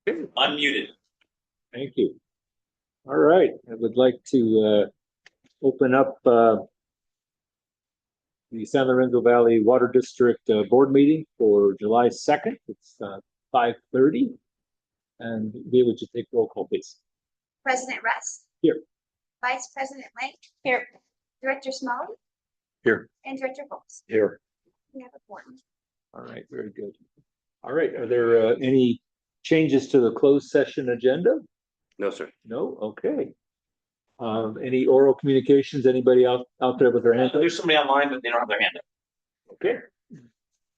Unmuted. Thank you. All right, I would like to open up the San Lorenzo Valley Water District Board meeting for July 2nd. It's 5:30. And Leah, would you take roll call, please? President Russ. Here. Vice President Lake. Here. Director Smalley. Here. And Director Bowles. Here. We have a quorum. All right, very good. All right, are there any changes to the closed session agenda? No, sir. No? Okay. Any oral communications? Anybody out there with their hand up? There's somebody online, but they don't have their hand up. Okay.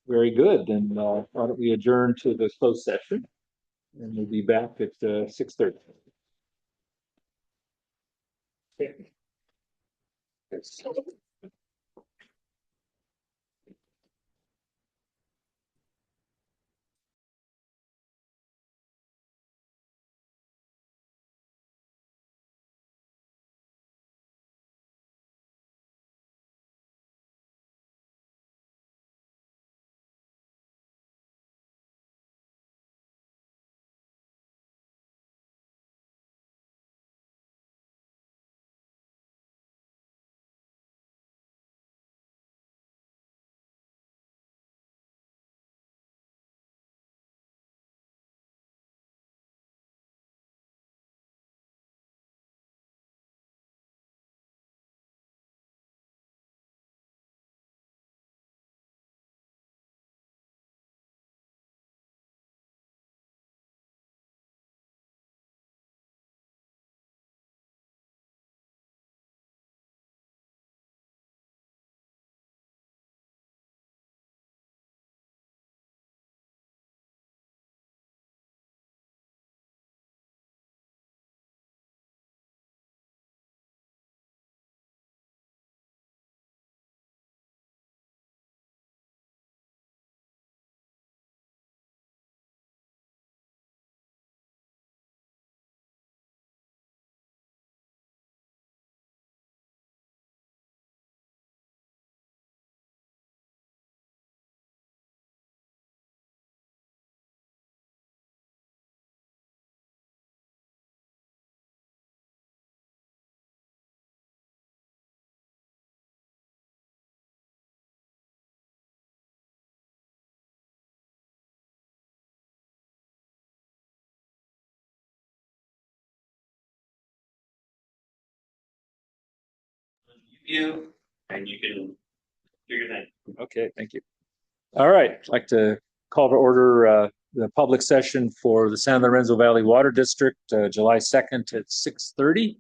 Very good. Then why don't we adjourn to the closed session? And we'll be back at 6:30. Okay. You and you can do your thing. Okay, thank you. All right, I'd like to call to order the public session for the San Lorenzo Valley Water District, July 2nd at 6:30.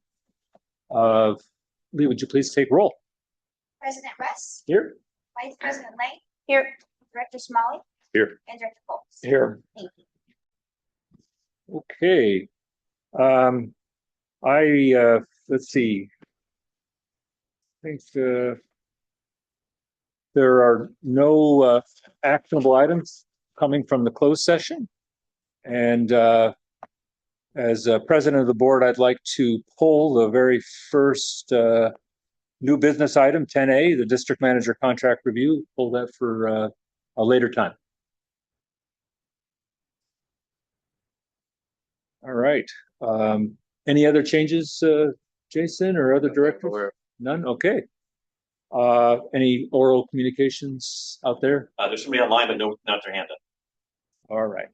Lee, would you please take roll? President Russ. Here. Vice President Lake. Here. Director Smalley. Here. And Director Bowles. Here. Thank you. Okay. Let's see. I think there are no actionable items coming from the closed session. And as president of the board, I'd like to pull the very first new business item, 10A, the district manager contract review, pull that for a later time. All right. Any other changes, Jason, or other directors? None? Okay. Any oral communications out there? There's somebody online, but not their hand up. All right.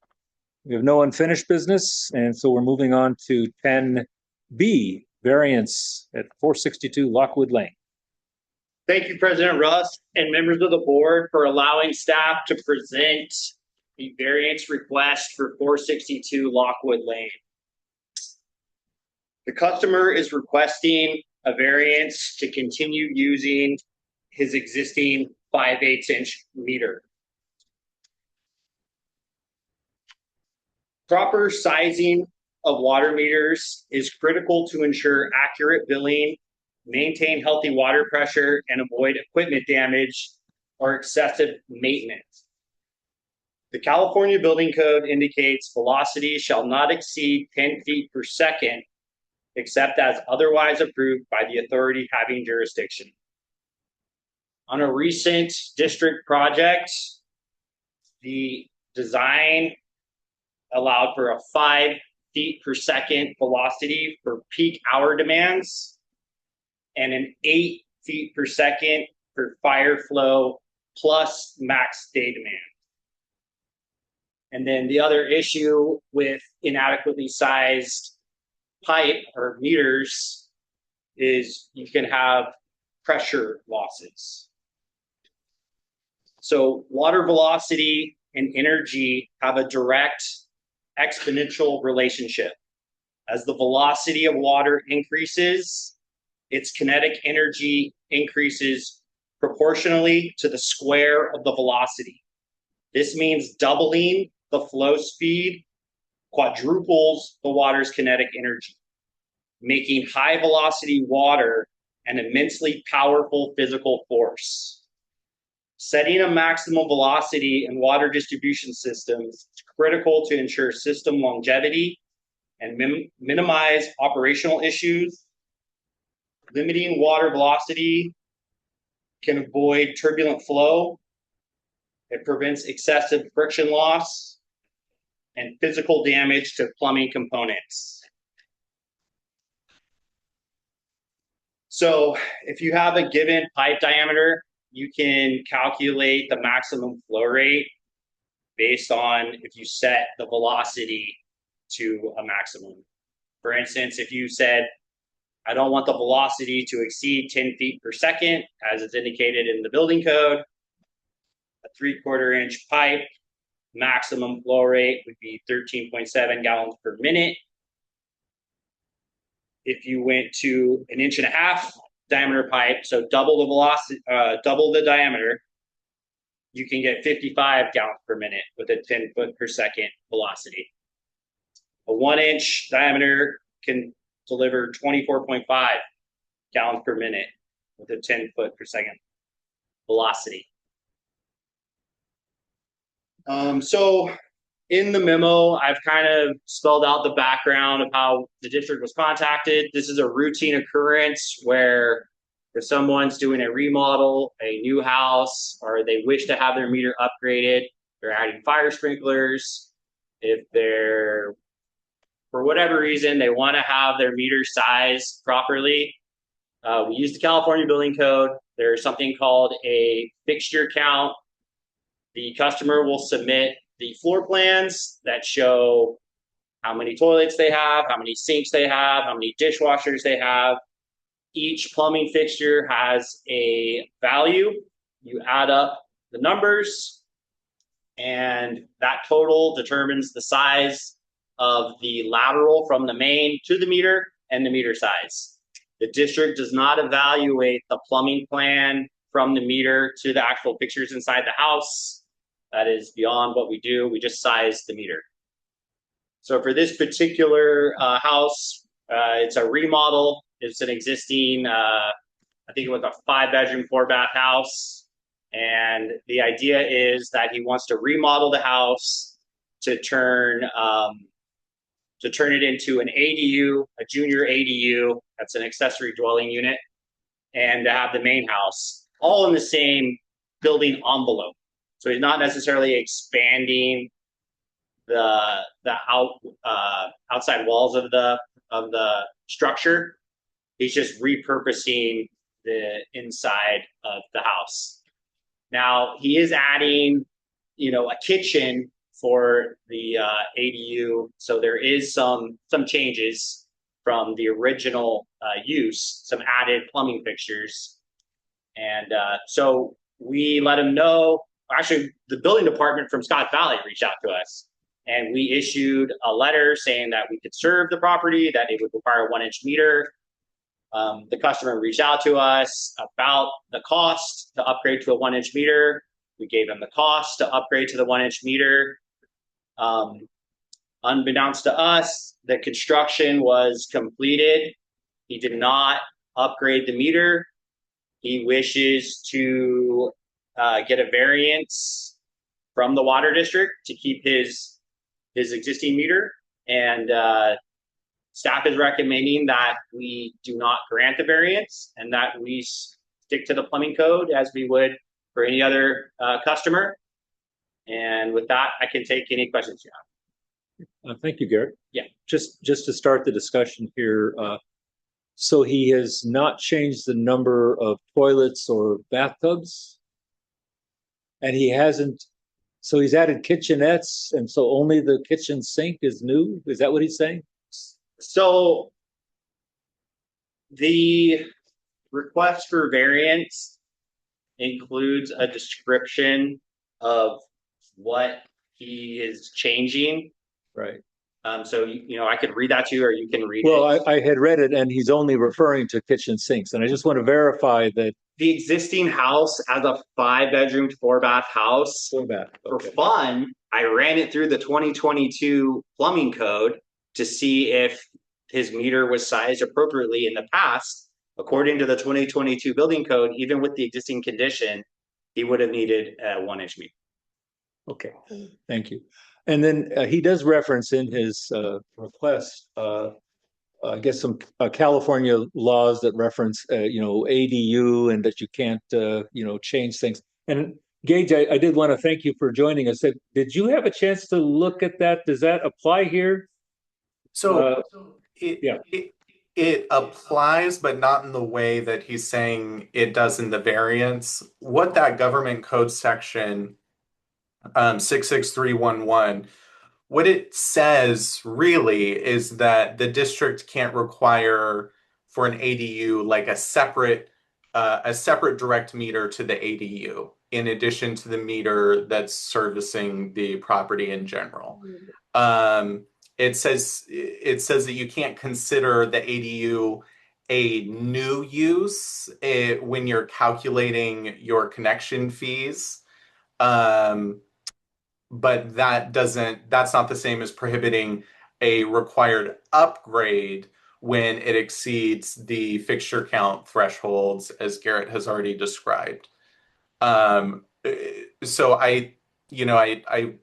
We have no unfinished business, and so we're moving on to 10B, variance at 462 Lockwood Lane. Thank you, President Russ and members of the board, for allowing staff to present the variance request for 462 Lockwood Lane. The customer is requesting a variance to continue using his existing 5/8" meter. Proper sizing of water meters is critical to ensure accurate billing, maintain healthy water pressure, and avoid equipment damage or excessive maintenance. The California Building Code indicates velocity shall not exceed 10 feet per second, except as otherwise approved by the authority having jurisdiction. On a recent district project, the design allowed for a 5 feet per second velocity for peak hour demands and an 8 feet per second for fire flow plus max day demand. And then the other issue with inadequately sized pipe or meters is you can have pressure losses. So water velocity and energy have a direct exponential relationship. As the velocity of water increases, its kinetic energy increases proportionally to the square of the velocity. This means doubling the flow speed quadruples the water's kinetic energy, making high velocity water an immensely powerful physical force. Setting a maximum velocity in water distribution systems is critical to ensure system longevity and minimize operational issues. Limiting water velocity can avoid turbulent flow. It prevents excessive friction loss and physical damage to plumbing components. So if you have a given pipe diameter, you can calculate the maximum flow rate based on if you set the velocity to a maximum. For instance, if you said, I don't want the velocity to exceed 10 feet per second, as is indicated in the building code, a 3/4 inch pipe, maximum flow rate would be 13.7 gallons per minute. If you went to 1.5 inch diameter pipe, so double the velocity, double the diameter, you can get 55 gallons per minute with a 10 foot per second velocity. A 1 inch diameter can deliver 24.5 gallons per minute with a 10 foot per second velocity. So in the memo, I've kind of spelled out the background of how the district was contacted. This is a routine occurrence where if someone's doing a remodel, a new house, or they wish to have their meter upgraded, they're adding fire sprinklers. If they're, for whatever reason, they want to have their meter sized properly, we use the California Building Code. There's something called a fixture count. The customer will submit the floor plans that show how many toilets they have, how many sinks they have, how many dishwashers they have. Each plumbing fixture has a value. You add up the numbers, and that total determines the size of the lateral from the main to the meter and the meter size. The district does not evaluate the plumbing plan from the meter to the actual fixtures inside the house. That is beyond what we do. We just size the meter. So for this particular house, it's a remodel. It's an existing, I think it was a 5-bedroom, 4-bath house. And the idea is that he wants to remodel the house to turn it into an ADU, a junior ADU. That's an accessory dwelling unit, and to have the main house all in the same building envelope. So he's not necessarily expanding the outside walls of the structure. He's just repurposing the inside of the house. Now he is adding, a kitchen for the ADU. So there is some changes from the original use, some added plumbing fixtures, and so we let him know. Actually, the building department from Scott Valley reached out to us, and we issued a letter saying that we could serve the property, that it would require a 1-inch meter. The customer reached out to us about the cost to upgrade to a 1-inch meter. We gave him the cost to upgrade to the 1-inch meter. Unbeknownst to us, the construction was completed. He did not upgrade the meter. He wishes to get a variance from the water district to keep his existing meter, and staff is recommending that we do not grant the variance and that we stick to the plumbing code as we would for any other customer. And with that, I can take any questions you have. Thank you, Garrett. Yeah. Just to start the discussion here, so he has not changed the number of toilets or bathtubs? And he hasn't, so he's added kitchenettes, and so only the kitchen sink is new? Is that what he's saying? So the request for variance includes a description of what he is changing. Right. So I could read that to you, or you can read Well, it. I had read it, and he's only referring to kitchen sinks, and I just want to verify that. The existing house as a 5-bedroom, 4-bath house. For fun, I ran it through the 2022 plumbing code to see if his meter was sized appropriately in the past. According to the 2022 building code, even with the existing condition, he would have needed a 1-inch meter. Okay, thank you. And then he does reference in his request, I guess some California laws that reference, ADU, and that you can't, change things. And Gage, I did want to thank you for joining us. Did you have a chance to look at that? Does that apply here? So yeah. it applies, but not in the way that he's saying it does in the variance. What that government code section 66311, what it says really is that the district can't require for an ADU like a separate direct meter to the ADU in addition to the meter that's servicing the property in general. It says that you can't consider the ADU a new use when you're calculating your connection fees. But that's not the same as prohibiting a required upgrade when it exceeds the fixture count thresholds, as Garrett has already described. So I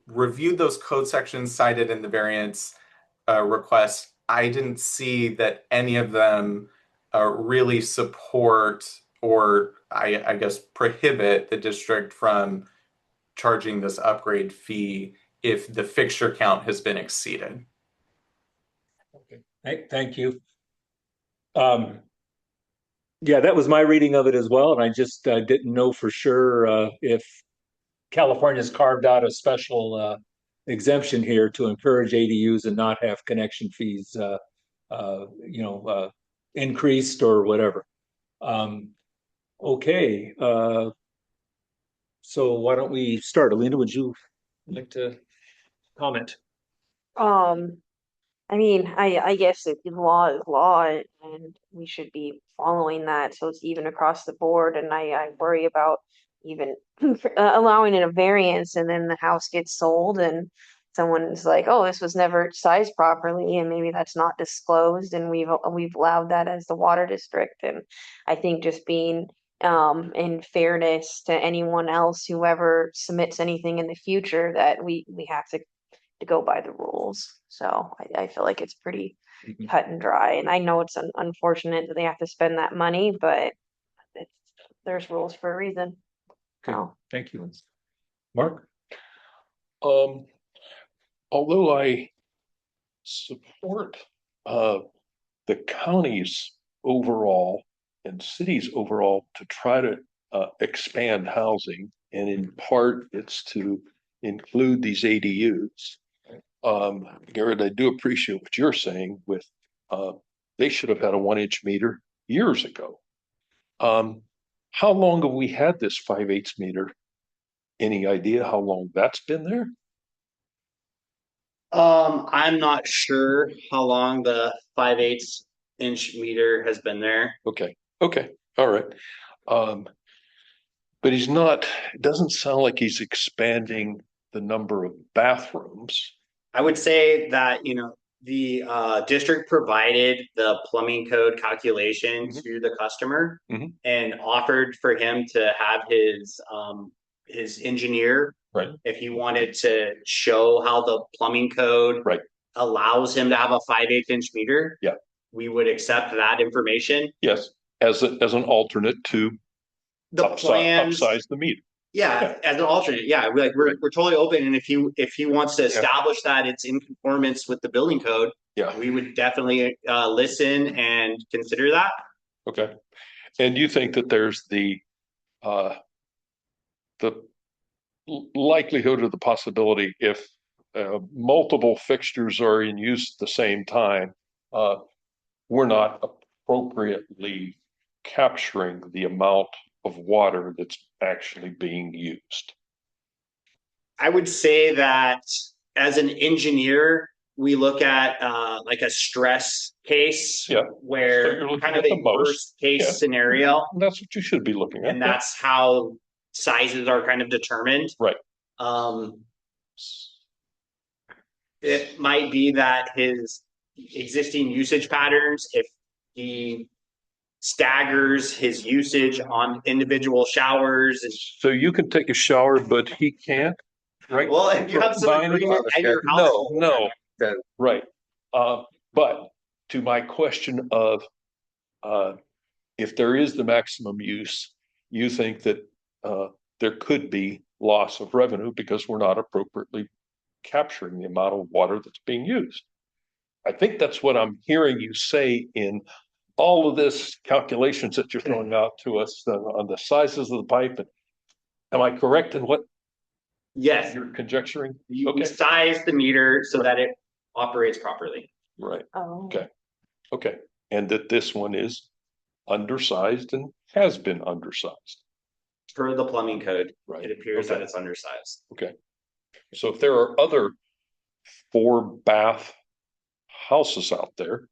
reviewed those code sections cited in the variance request. I didn't see that any of them really support or I guess prohibit the district from charging this upgrade fee if the fixture count has been exceeded. Okay, thank you. Yeah, that was my reading of it as well, and I just didn't know for sure if California's carved out a special exemption here to encourage ADUs and not have connection fees, increased or whatever. Okay. So why don't we start? Alina, would you like to comment? I mean, I guess law is law, and we should be following that. So it's even across the board. And I worry about even allowing it a variance, and then the house gets sold, and someone's like, "Oh, this was never sized properly," and maybe that's not disclosed, and we've allowed that as the water district. And I think just being in fairness to anyone else, whoever submits anything in the future, that we have to go by the rules. So I feel like it's pretty cut and dry. And I know it's unfortunate that they have to spend that money, but there's rules for a reason. Okay, So. thank you. Mark? Although I support the counties overall and cities overall to try to expand housing, and in part it's to include these ADUs. Garrett, I do appreciate what you're saying with they should have had a 1-inch meter years ago. How long have we had this 5/8 meter? Any idea how long that's been there? I'm not sure how long the 5/8 inch meter has been there. Okay, all right. But it doesn't sound like he's expanding the number of bathrooms. I would say that, the district provided the plumbing code calculation to the customer and offered for him to have his engineer, right, if he wanted to show how the plumbing code allows him to have a 5/8 inch meter. Yeah, we would accept that information. Yes, as an alternate to the plans, upsize the meter. Yeah, as an alternate, yeah, we're totally open, and if he wants to establish that it's in conformance with the building code, Yeah, we would definitely listen and consider that. okay. And you think that there's the likelihood or the possibility if multiple fixtures are in use at the same time, we're not appropriately capturing the amount of water that's actually being used. I would say that as an engineer, we look at like a stress case Yeah. So where you're looking kind of at a the most. worst case Yeah. scenario, And that's what you should be looking at. and that's how sizes are kind of determined. Right. It might be that his existing usage patterns, if he staggers his usage on individual showers, and So you can take a shower, but he can't, right? well, if you have some Combine it. agreement at your No, household, no, Then right. But to my question of if there is the maximum use, you think that there could be loss of revenue because we're not appropriately capturing the amount of water that's being used. I think that's what I'm hearing you say in all of this calculations that you're throwing out to us on the sizes of the pipe. Am I correct in what yes, you're conjecturing? you Okay. size the meter so that it operates properly. Right. Oh. Okay. Okay. And that this one is undersized and has been undersized. Per the plumbing code, Right. it appears Okay. that it's undersized. Okay. So if there are other 4-bath houses out there,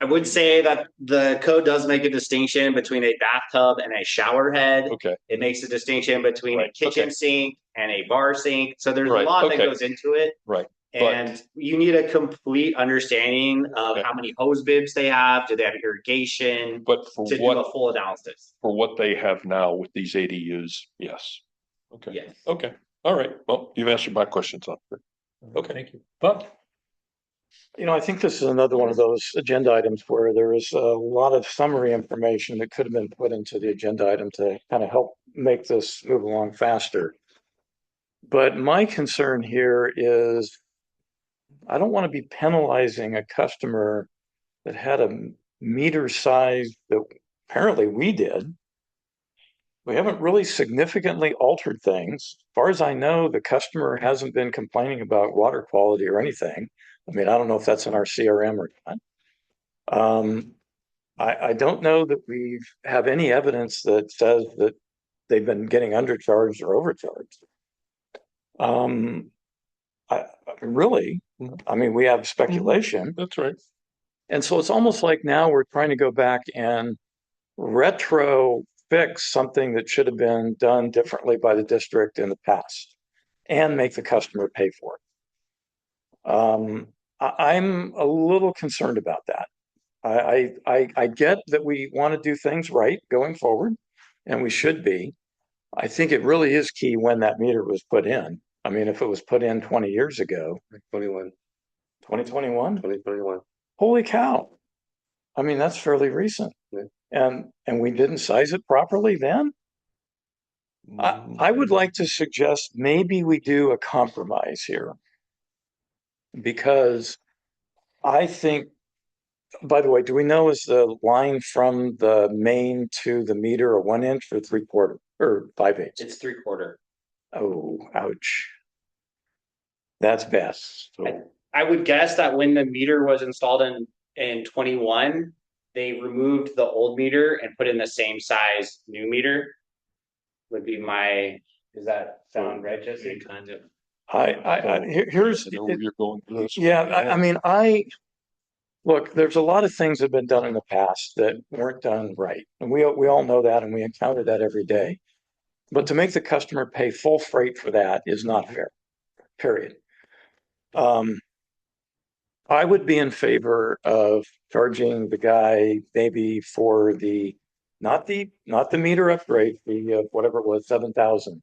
I would say that the code does make a distinction between a bathtub and a shower head. okay, It makes a distinction between a Right, kitchen okay. sink and a bar sink. So there's a Right, lot that okay. goes into it. right. And you need a complete understanding of Okay. how many hose bibs they have. Do they have irrigation? But for To do what a full analysis. they have now with these ADUs, yes. Okay. Yes. Okay. All right. Well, you've answered my questions on it. Okay. Thank you. Bob? You know, I think this is another one of those agenda items where there is a lot of summary information that could have been put into the agenda item to kind of help make this move along faster. But my concern here is I don't want to be penalizing a customer that had a meter size that apparently we did. We haven't really significantly altered things. As far as I know, the customer hasn't been complaining about water quality or anything. I mean, I don't know if that's in our CRM or not. I don't know that we have any evidence that says that they've been getting undercharged or overcharged. I mean, we have speculation. That's right. And so it's almost like now we're trying to go back and retro fix something that should have been done differently by the district in the past and make the customer pay for it. I'm a little concerned about that. I get that we want to do things right going forward, and we should be. I think it really is key when that meter was put in. I mean, if it was put in 20 years ago, 2021, holy cow. I mean, that's fairly recent. Yeah. And we didn't size it properly then. I would like to suggest maybe we do a compromise here. Because I think, by the way, do we know is the line from the main to the meter a 1 inch or 3/4 or 5/8? It's 3/4. Oh, ouch. That's bad. So, I would guess that when the meter was installed in 21, they removed the old meter and put in the same size new meter. Would be my, does that sound right, Jesse? Kind of. Here's, I know where you're going with this. yeah, I mean, look, there's a lot of things that have been done in the past that weren't done right. And we all know that, and we encounter that every day. But to make the customer pay full freight for that is not fair, period. I would be in favor of charging the guy maybe for not the meter upgrade, the whatever it was, 7,000,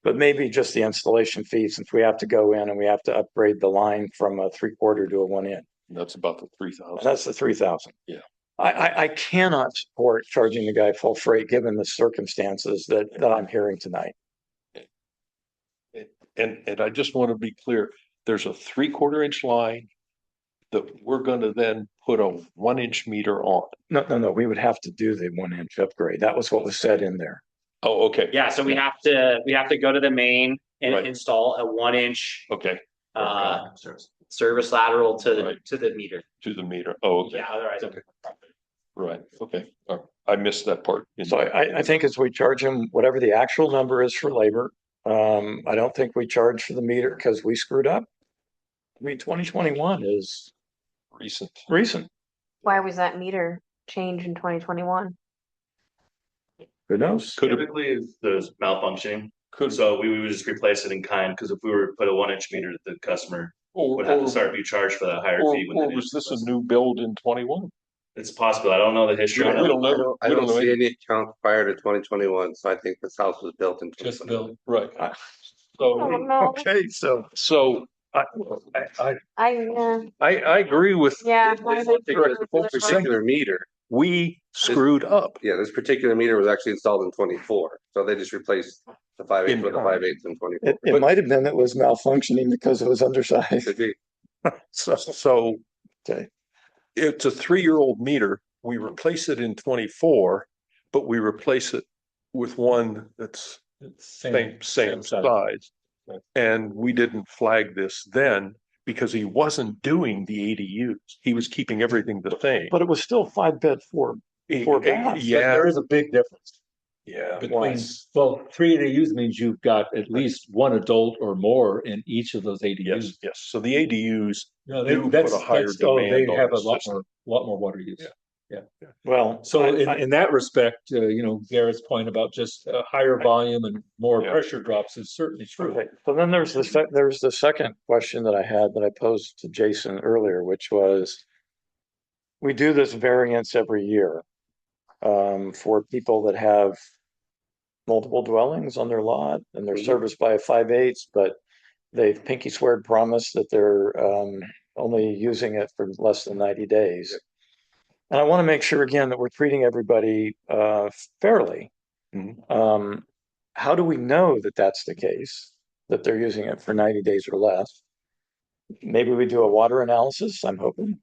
but maybe just the installation fee, since we have to go in and we have to upgrade the line from a 3/4 to a 1 inch. That's about the 3,000. That's the 3,000. Yeah. I cannot support charging the guy full freight given the circumstances that I'm hearing tonight. And I just want to be clear, there's a 3/4 inch line that we're gonna then put a 1 inch meter on. No, we would have to do the 1 inch upgrade. That was what was said in there. Oh, okay. Yeah, so we have to go to the main and Right. install a 1 inch Okay, service lateral to Right. the meter. to the meter. Oh, okay, Yeah, otherwise. Okay. Right, okay. I missed that part. So I think as we charge him whatever the actual number is for labor, I don't think we charge for the meter because we screwed up. I mean, 2021 is Recent. recent. Why was that meter change in 2021? Who knows? Could have, Typically, there's malfunctioning, could, so we would just replace it in kind, because if we were to put a 1 inch meter, the customer or, would have to start being charged for that higher fee. when or they was do this a replace it. new build in 21? It's possible, I don't know the history. We on it. don't know. I We don't know see any- any account prior to 2021, so I think this house was built in. Just 2021. built. Right. Oh, So, no, Okay, so so I agree with. Yeah. This particular meter, We screwed up. yeah, this particular meter was actually installed in 24, so they just replaced the 5/8 In with a kind. 5/8 in 24. it might have been it was malfunctioning because it was undersized. Could be. So Okay. it's a 3-year-old meter. We replace it in 24, but we replace it with one that's same size. Right. And we didn't flag this then because he wasn't doing the ADUs. He was keeping everything the same. But it was still 5 bed, 4 baths. Yeah, There is a big difference yeah. between, well, 3 ADUs means you've got at least one adult or more in each of those ADUs. Yes, yes. So the ADUs, No, do put a higher they demand on have the a lot system. more water use. Yeah. Well, So I- in that respect, Garrett's point about just higher volume and more Yeah. pressure drops is certainly true. okay. So then there's the second question that I had that I posed to Jason earlier, which was we do this variance every year for people that have multiple dwellings on their lot and they're serviced by a 5/8, but they've pinky sweared promised that they're only using it for less than 90 days. And I want to make sure again that we're treating everybody fairly. Mhm. How do we know that that's the case, that they're using it for 90 days or less? Maybe we do a water analysis, I'm hoping.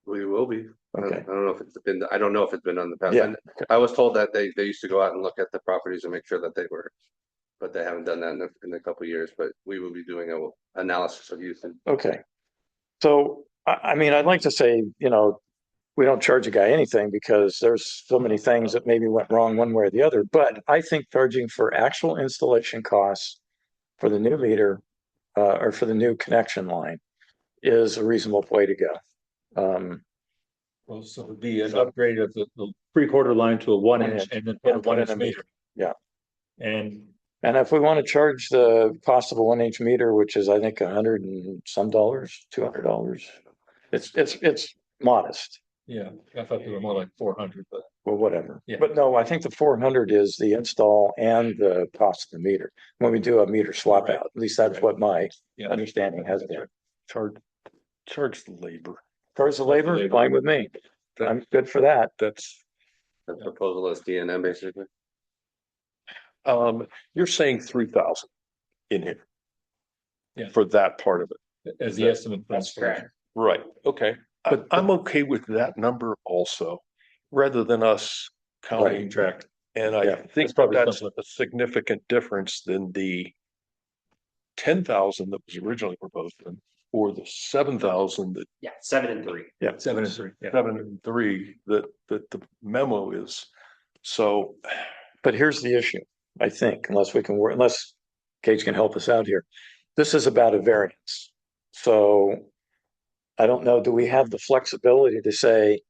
We will be. I Okay. don't know if it's been, I don't know if it's been done in the past. Yeah. And I was told that they used to go out and look at the properties and make sure that they were, but they haven't done that in a couple of years, but we will be doing a analysis of use. Okay. So, I mean, I'd like to say, we don't charge a guy anything because there's so many things that maybe went wrong one way or the other. But I think charging for actual installation costs for the new meter or for the new connection line is a reasonable way to go. Well, so it would be an upgrade of the 3/4 line to a 1 inch and then put a And put in 1 inch a meter. Yeah. And And if we want to charge the cost of a 1 inch meter, which is I think $100 and some, $200, it's modest. yeah, I thought they were more like 400, but Well, whatever. Yeah. But no, I think the 400 is the install and the cost of the meter. When we do a meter swap Right. out, at least that's what my yeah. understanding has been. Charge the labor. Charge the labor, labor. fine with me. I'm good for that. That's, The proposal is DNM basically. you're saying 3,000 in here. Yeah. For that part of it. As the estimate. for That's correct. installation. Right, okay. But I'm okay with that number also, rather than us counting. Track. And Yeah, I that's think probably that's simpler. a significant difference than the 10,000 that was originally proposed, or the 7,000 that Yeah, 7 and 3. 7 and 3. Yeah. 7 and 3 that the memo is. So, But here's the issue, I think, unless Gage can help us out here. This is about a variance. So I don't know, do we have the flexibility to say,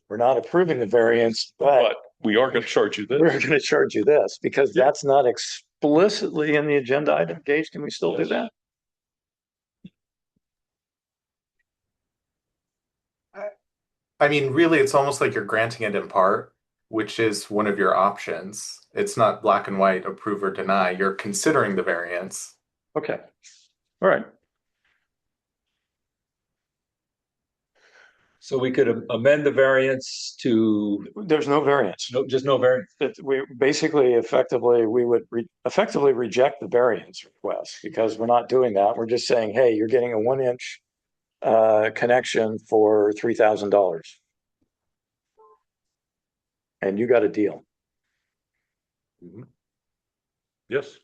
we're not approving the variance, but but we are going to charge you we're this. going to charge you this because that's not explicitly in the agenda item. Gage, can we still do Yes. that? I mean, really, it's almost like you're granting it in part, which is one of your options. It's not black and white, approve or deny. You're considering the variance. Okay. All right. So we could amend the variance to, There's no variance. no, just no variance. That we basically effectively, we would effectively reject the variance request because we're not doing that. We're just saying, hey, you're getting a 1-inch connection for $3,000. And you got a deal. Yes.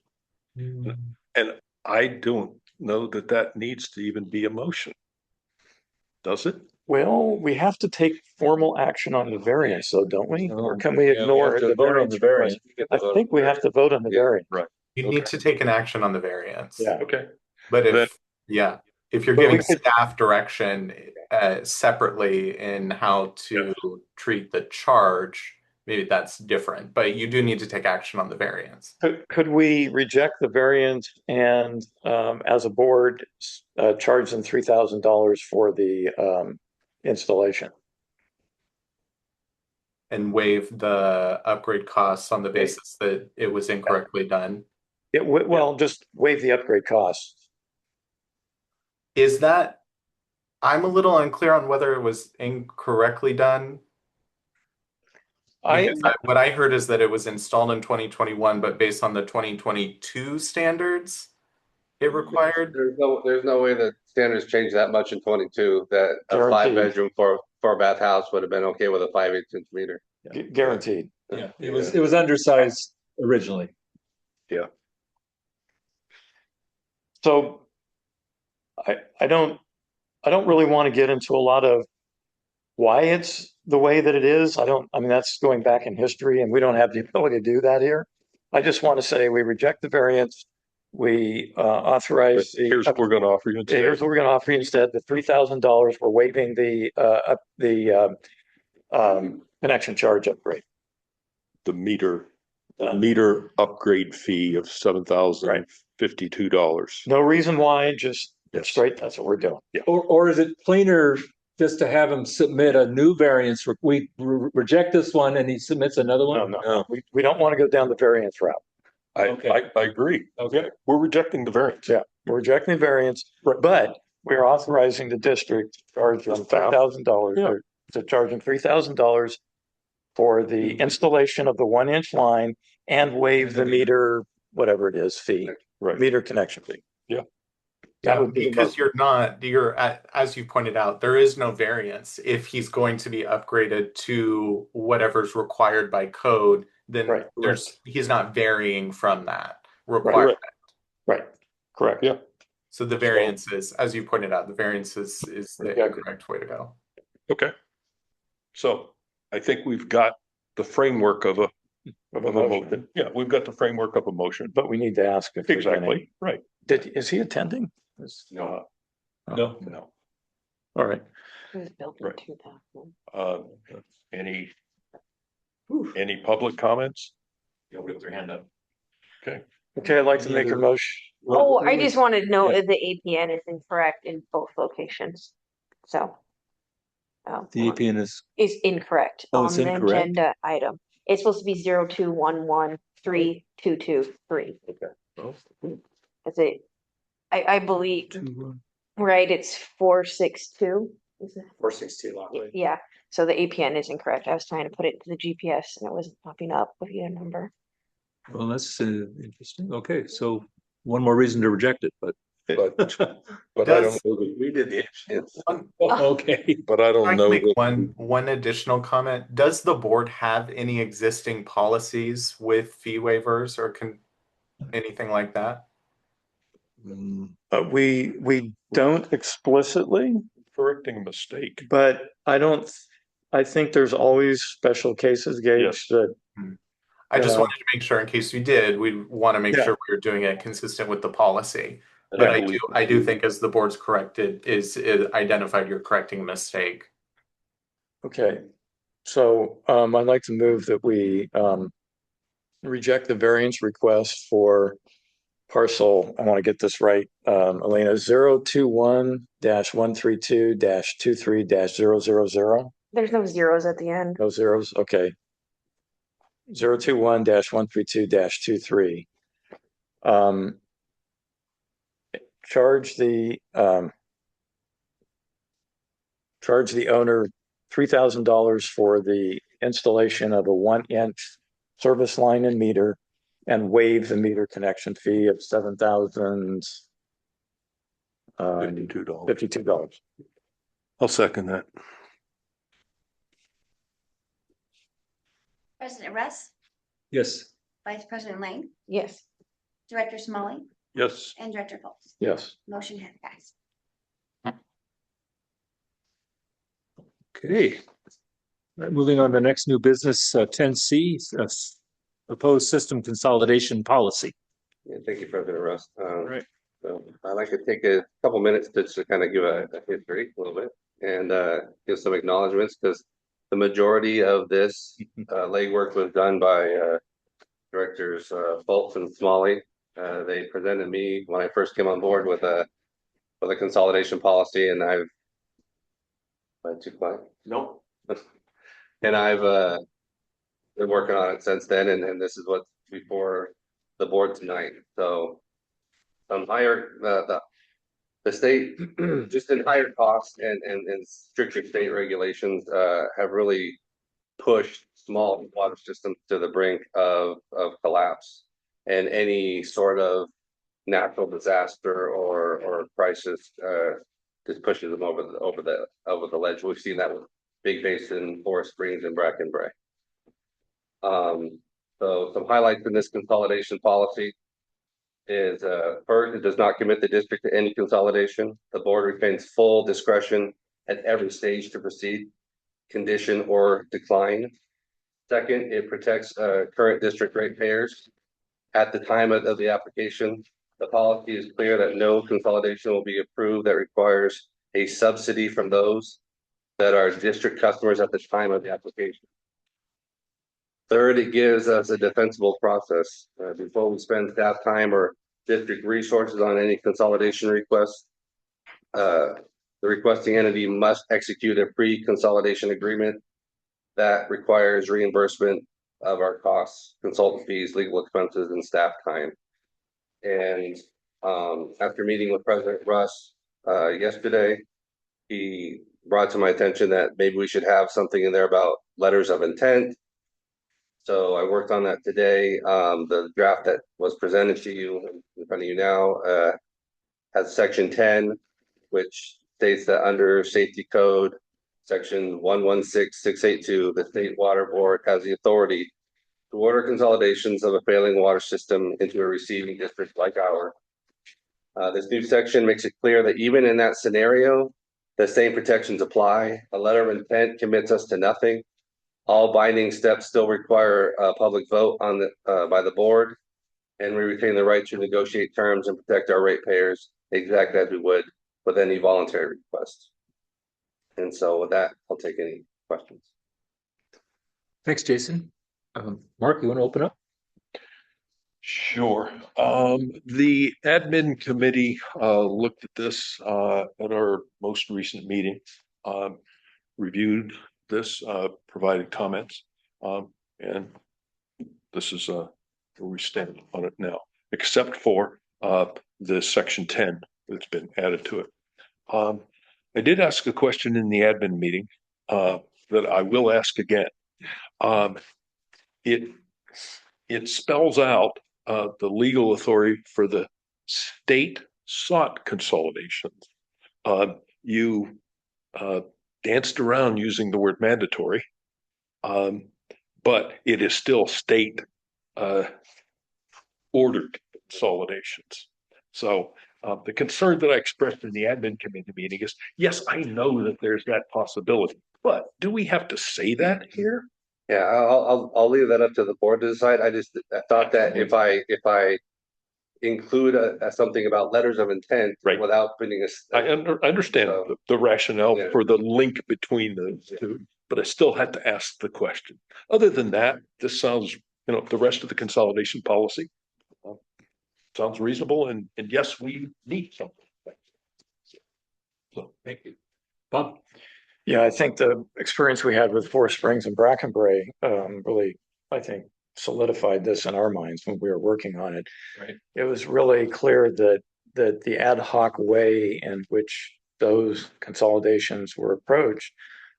And I don't know that that needs to even be a motion. Does it? Well, we have to take formal action on the variance, though, don't we? Or can we Yeah, we ignore have to the vote on the variance variance. request? I think we have to vote on the Yeah. variance. Right. You Okay. need to take an action on the variance. Yeah. Okay. But Then- if you're But we giving could- staff direction separately in how to treat the charge, maybe that's different. But you do need to take action on the variance. Could we reject the variance and as a board charge them $3,000 for the installation? And waive the upgrade costs on the basis that it was incorrectly done. Well, just waive the upgrade costs. Is that, I'm a little unclear on whether it was incorrectly done. Because what I heard is that it was installed in 2021, but based on the 2022 standards, it required. There's no way that standards changed that much in 22 that a Guaranteed. 5-bedroom, 4-bath house would have been okay with a 5/8-inch meter. Guaranteed. Yeah, it was undersized originally. So I don't really want to get into a lot of why it's the way that it is. I mean, that's going back in history and we don't have the ability to do that here. I just want to say we reject the variance. We authorize Here's what we're going to offer you instead. Here's what we're going to offer you instead, the $3,000. We're waiving the connection charge upgrade. The meter upgrade fee of $7,052. No reason why, just Yes. straight, that's what we're doing. Or is it plainer just to have him submit a new variance? We reject this one and he submits another one? No. We don't want to go down the variance route. Okay. I agree. Okay. We're rejecting the variance. Yeah, we're rejecting the variance, but we're authorizing the district to charge them $5,000, Yeah. to charge them $3,000 for the installation of the 1-inch line and waive the meter, whatever it is, fee, Right. meter connection fee. Yeah. That would be the Because most- you're as you pointed out, there is no variance. If he's going to be upgraded to whatever's required by code, then Right. he's not varying from that requirement. Right, correct. Yeah. So the variance is, as you pointed out, the variance is the correct way to go. Okay. So I think we've got the framework of a motion. Yeah, we've got the framework of a motion. But we need to ask if there's any- Exactly, right. Is he attending? No. No. No. All right. It was built in Right. 2000. Any public comments? You'll with your hand up. Okay, I'd like to make a motion. Oh, I just wanted to know that the APN is incorrect in both locations. So. The APN is, Is incorrect Oh, on it's the incorrect? agenda item. It's supposed to be 02113223. That's it. I believe, right, it's 462. Is it? 462 Lockley. Yeah, so the APN is incorrect. I was trying to put it to the GPS and it wasn't popping up with your number. well, that's interesting. Okay, so one more reason to reject it, but But I Does- don't know that, We did the, it's, okay. but I I'd don't like to know make that. one additional comment. Does the board have any existing policies with fee waivers or anything like that? We don't explicitly, Correcting a mistake. but I think there's always special cases, Gage, Yes. that I just Yeah. wanted to make sure in case we did, we want to make Yeah. sure we were doing it consistent with the policy. And But believe- I do think as the board's corrected, it identified you're correcting a mistake. Okay, so I'd like to move that we reject the variance request for parcel, I want to get this right, Elena, 021-132-23-00. There's no zeros at the end. No zeros, okay. 021-132-23. Charge the charge the owner $3,000 for the installation of a 1-inch service line and meter and waive the meter connection fee of $52. $52. I'll second that. President Russ, Yes. Vice President Lang, Yes. Director Smalley, Yes. and Director Fultz. Yes. Motion has passed. Okay. Moving on to the next new business, 10C, proposed system consolidation policy. Yeah, thank you, President Russ. Right. So I'd like to take a couple minutes to just kind of give a history a little bit and give some acknowledgements because the majority of this legwork was done by Directors Fultz and Smalley. They presented me when I first came on board with a consolidation policy, and I've too quiet. Nope. And I've been working on it since then, and this is what's before the board tonight. So higher the state just in higher costs and stricter state regulations have really pushed small water systems to the brink of collapse, and any sort of natural disaster or crisis just pushes them over the ledge. We've seen that with Big Basin, Forest Springs, and Brackenbury. So some highlights in this consolidation policy is first, it does not commit the district to any consolidation. The board retains full discretion at every stage to proceed, condition, or decline. Second, it protects current district ratepayers. At the time of the application, the policy is clear that no consolidation will be approved that requires a subsidy from those that are district customers at the time of the application. Third, it gives us a defensible process before we spend staff time or district resources on any consolidation request. The requesting entity must execute a pre-consolidation agreement that requires reimbursement of our costs, consultant fees, legal expenses, and staff time. And after meeting with President Russ yesterday, he brought to my attention that maybe we should have something in there about letters of intent. So I worked on that today. The draft that was presented to you in front of you now has section 10, which states that under safety code, section 116682, the state water board has the authority to order consolidations of a failing water system into a receiving district like ours. This new section makes it clear that even in that scenario, the same protections apply. A letter of intent commits us to nothing. All binding steps still require a public vote on by the board, and we retain the right to negotiate terms and protect our ratepayers exactly as we would with any voluntary request. And so with that, I'll take any questions. Thanks, Jason. Mark, you want to open up? Sure. The admin committee looked at this at our most recent meeting, reviewed this, provided comments, and this is where we stand on it now, except for the section 10 that's been added to it. I did ask a question in the admin meeting that I will ask again. It spells out the legal authority for the state sought consolidations. You danced around using the word mandatory, but it is still state ordered consolidations. So the concern that I expressed in the admin committee meeting is, yes, I know that there's that possibility, but do we have to say that here? Yeah, I'll leave that up to the board to decide. I thought that if I include something about letters of intent, right, without putting I understand the rationale for the link between those two, but I still had to ask the question. Other than that, this sounds, the rest of the consolidation policy sounds reasonable, and yes, we need something. So thank you. Bob? Yeah, I think the experience we had with Forest Springs and Brackenbury really, I think, solidified this in our minds when we were working on it. Right. It was really clear that the ad hoc way in which those consolidations were approached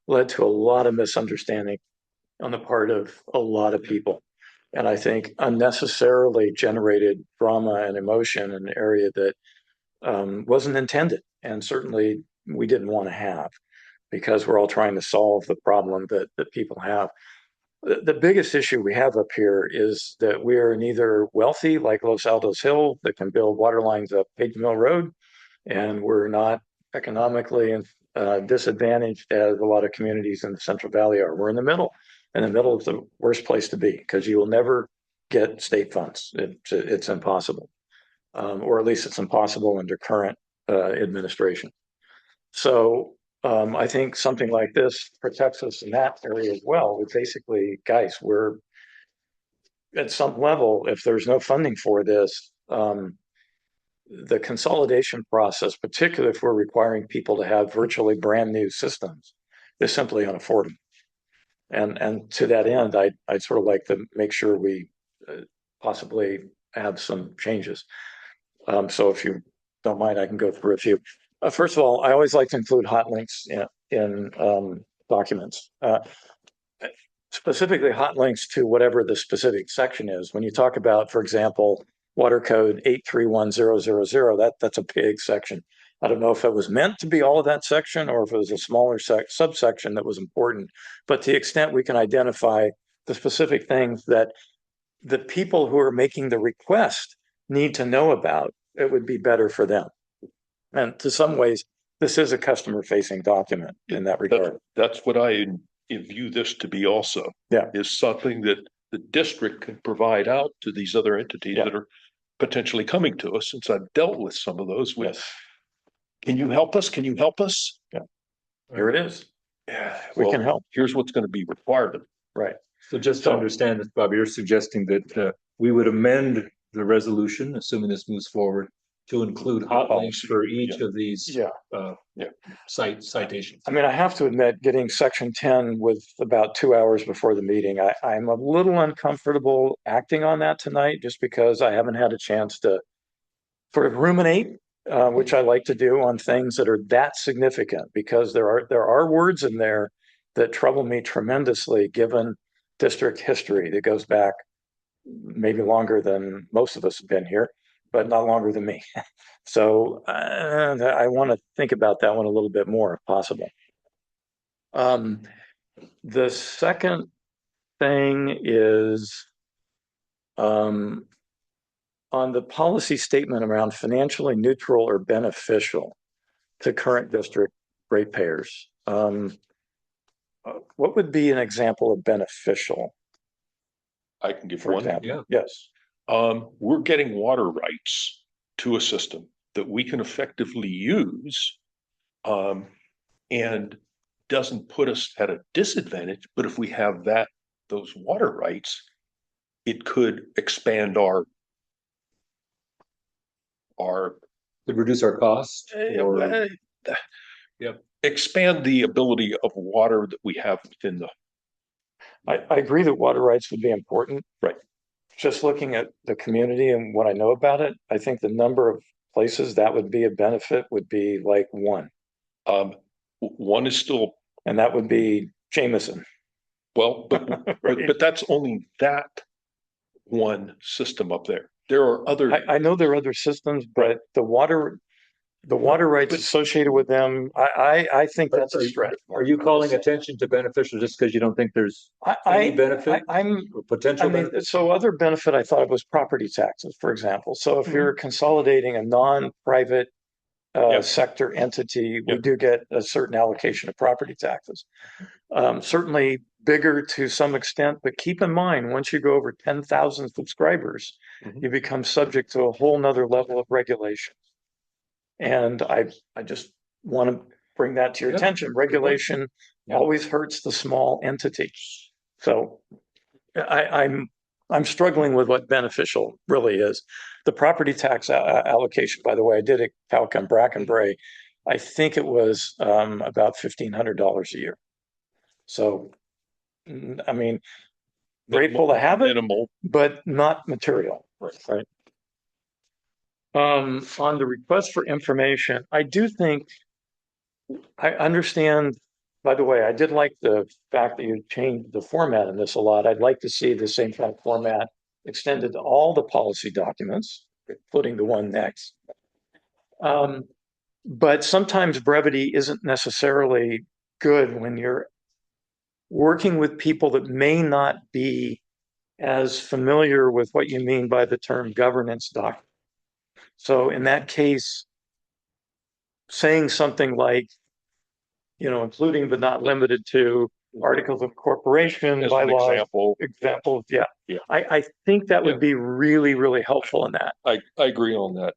led to a lot of misunderstanding on the part of a lot of people. And I think unnecessarily generated drama and emotion in an area that wasn't intended. And certainly we didn't want to have, because we're all trying to solve the problem that people have. The biggest issue we have up here is that we're neither wealthy like Los Altos Hill that can build water lines up Page Mill Road, and we're not economically disadvantaged as a lot of communities in the Central Valley are. We're in the middle, and the middle is the worst place to be because you will never get state funds. It's impossible, or at least it's impossible under current administration. So I think something like this protects us in that area as well. But basically, guys, we're at some level, if there's no funding for this, the consolidation process, particularly if we're requiring people to have virtually brand new systems, is simply unaffordable. And to that end, I'd sort of like to make sure we possibly have some changes. So if you don't mind, I can go through a few. First of all, I always like to include hot links in documents, specifically hot links to whatever the specific section is. When you talk about, for example, Water Code 831000, that's a big section. I don't know if it was meant to be all of that section or if it was a smaller subsection that was important. But to the extent we can identify the specific things that the people who are making the request need to know about, it would be better for them. And to some ways, this is a customer-facing document in that regard. That's what I view this to be also. Yeah. Is something that the district can provide out to these other entities that are potentially coming to us, since I've dealt with some of those with, can you help us? Can you help us? Yeah. Here it is. Yeah. We can help. Here's what's going to be required. Right. So just to understand this, Bob, you're suggesting that we would amend the resolution, assuming this moves forward, to include hot links for each of these citations. I mean, I have to admit, getting section 10 with about 2 hours before the meeting, I'm a little uncomfortable acting on that tonight, just because I haven't had a chance to sort of ruminate, which I like to do on things that are that significant, because there are words in there that trouble me tremendously, given district history that goes back maybe longer than most of us have been here, but not longer than me. So I want to think about that one a little bit more if possible. The second thing is on the policy statement around financially neutral or beneficial to current district ratepayers. What would be an example of beneficial? I can give For one. example, Yeah. yes. We're getting water rights to a system that we can effectively use, and doesn't put us at a disadvantage. But if we have those water rights, it could expand our To reduce our costs? Or expand the ability of water that we have within the. I agree that water rights would be important. Right. Just looking at the community and what I know about it, I think the number of places that would be a benefit would be like one. One is still, And that would be Jameson. well, but that's only that one system up there. There are other. I know there are other systems, but the water rights associated with them, I think that's a stretch. Are you calling attention to beneficial just because you don't think there's any benefit or potential benefit? So other benefit I thought of was property taxes, for example. So if you're consolidating a non-private sector entity, we do get a certain allocation of property taxes. Certainly bigger to some extent, but keep in mind, once you go over 10,000 subscribers, you become subject to a whole nother level of regulation. And I just want to bring that to your attention. Regulation always hurts the small entity. So I'm struggling with what beneficial really is. The property tax allocation, by the way, I did a calc on Brackenbray. I think it was about $1,500 a year. So, I mean, grateful to have it, minimal, but not material. Right. On the request for information, I do think I understand, by the way, I did like the fact that you changed the format in this a lot. I'd like to see the same kind of format extended to all the policy documents, including the one next. But sometimes brevity isn't necessarily good when you're working with people that may not be as familiar with what you mean by the term governance document. So in that case, saying something like, including but not limited to articles of corporation, As an bylaws, example, examples, yeah. Yeah. I think that would Yeah. be really, really helpful in that. I agree on that.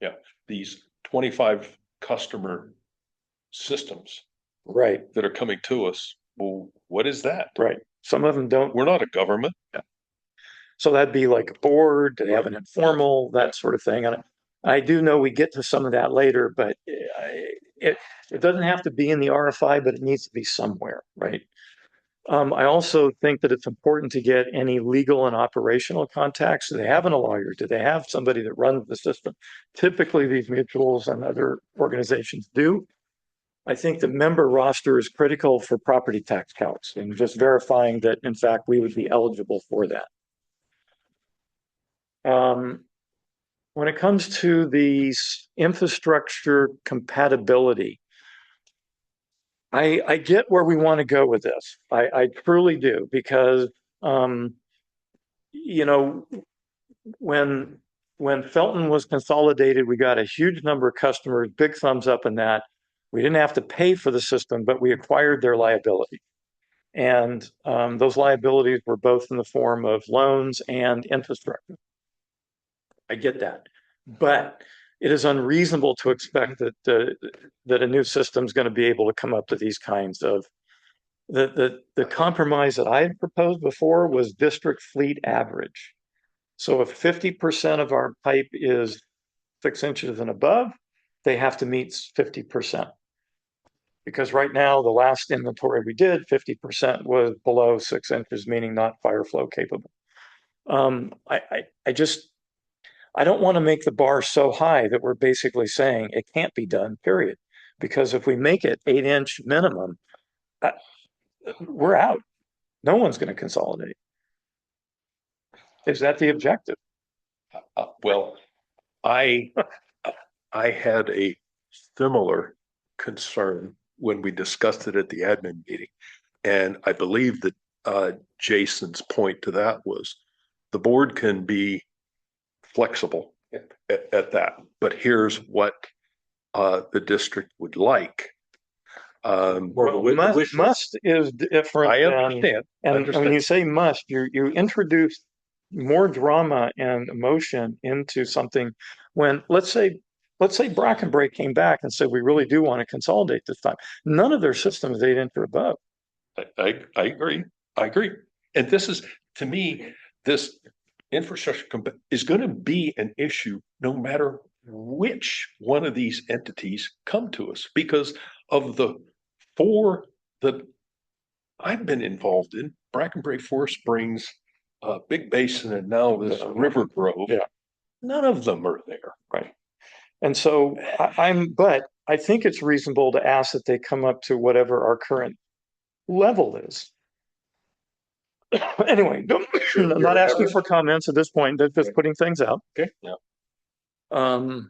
Yeah, these 25 customer systems Right, that are coming to us. Well, what is that? right. Some of them don't. We're not a government. So that'd be like a board, they have an informal, that sort of thing. And I do know we get to some of that later, but it doesn't have to be in the RFI, but it needs to be somewhere, right? I also think that it's important to get any legal and operational contacts. Do they have a lawyer? Do they have somebody that runs the system? Typically, these mutuals and other organizations do. I think the member roster is critical for property tax calcs and just verifying that, in fact, we would be eligible for that. When it comes to the infrastructure compatibility, I get where we want to go with this. I truly do, because when Felton was consolidated, we got a huge number of customers, big thumbs up in that. We didn't have to pay for the system, but we acquired their liability. And those liabilities were both in the form of loans and infrastructure. I get that. But it is unreasonable to expect that a new system is going to be able to come up to these kinds of the compromise that I had proposed before was district fleet average. So if 50% of our pipe is 6 inches and above, they have to meet 50%. Because right now, the last inventory we did, 50% was below 6 inches, meaning not fire flow capable. I don't want to make the bar so high that we're basically saying it can't be done, period. Because if we make it 8-inch minimum, we're out. No one's going to consolidate. Is that the objective? Well, I had a similar concern when we discussed it at the admin meeting. And I believe that Jason's point to that was the board can be flexible at that, but here's what the district would like. Must is different. I understand. And when you say must, you introduce more drama and emotion into something. When let's say Brackenbray came back and said we really do want to consolidate this time. None of their systems 8 inch or above. I agree. And this is, to me, this infrastructure is going to be an issue no matter which one of these entities come to us, because of the 4 that I've been involved in: Brackenbray, Forest Springs, Big Basin, and now this River Grove. Yeah. None of them are there. Right. And so but I think it's reasonable to ask that they come up to whatever our current level is. Anyway, I'm not asking for comments at this point, just putting things out. Okay. Yeah. The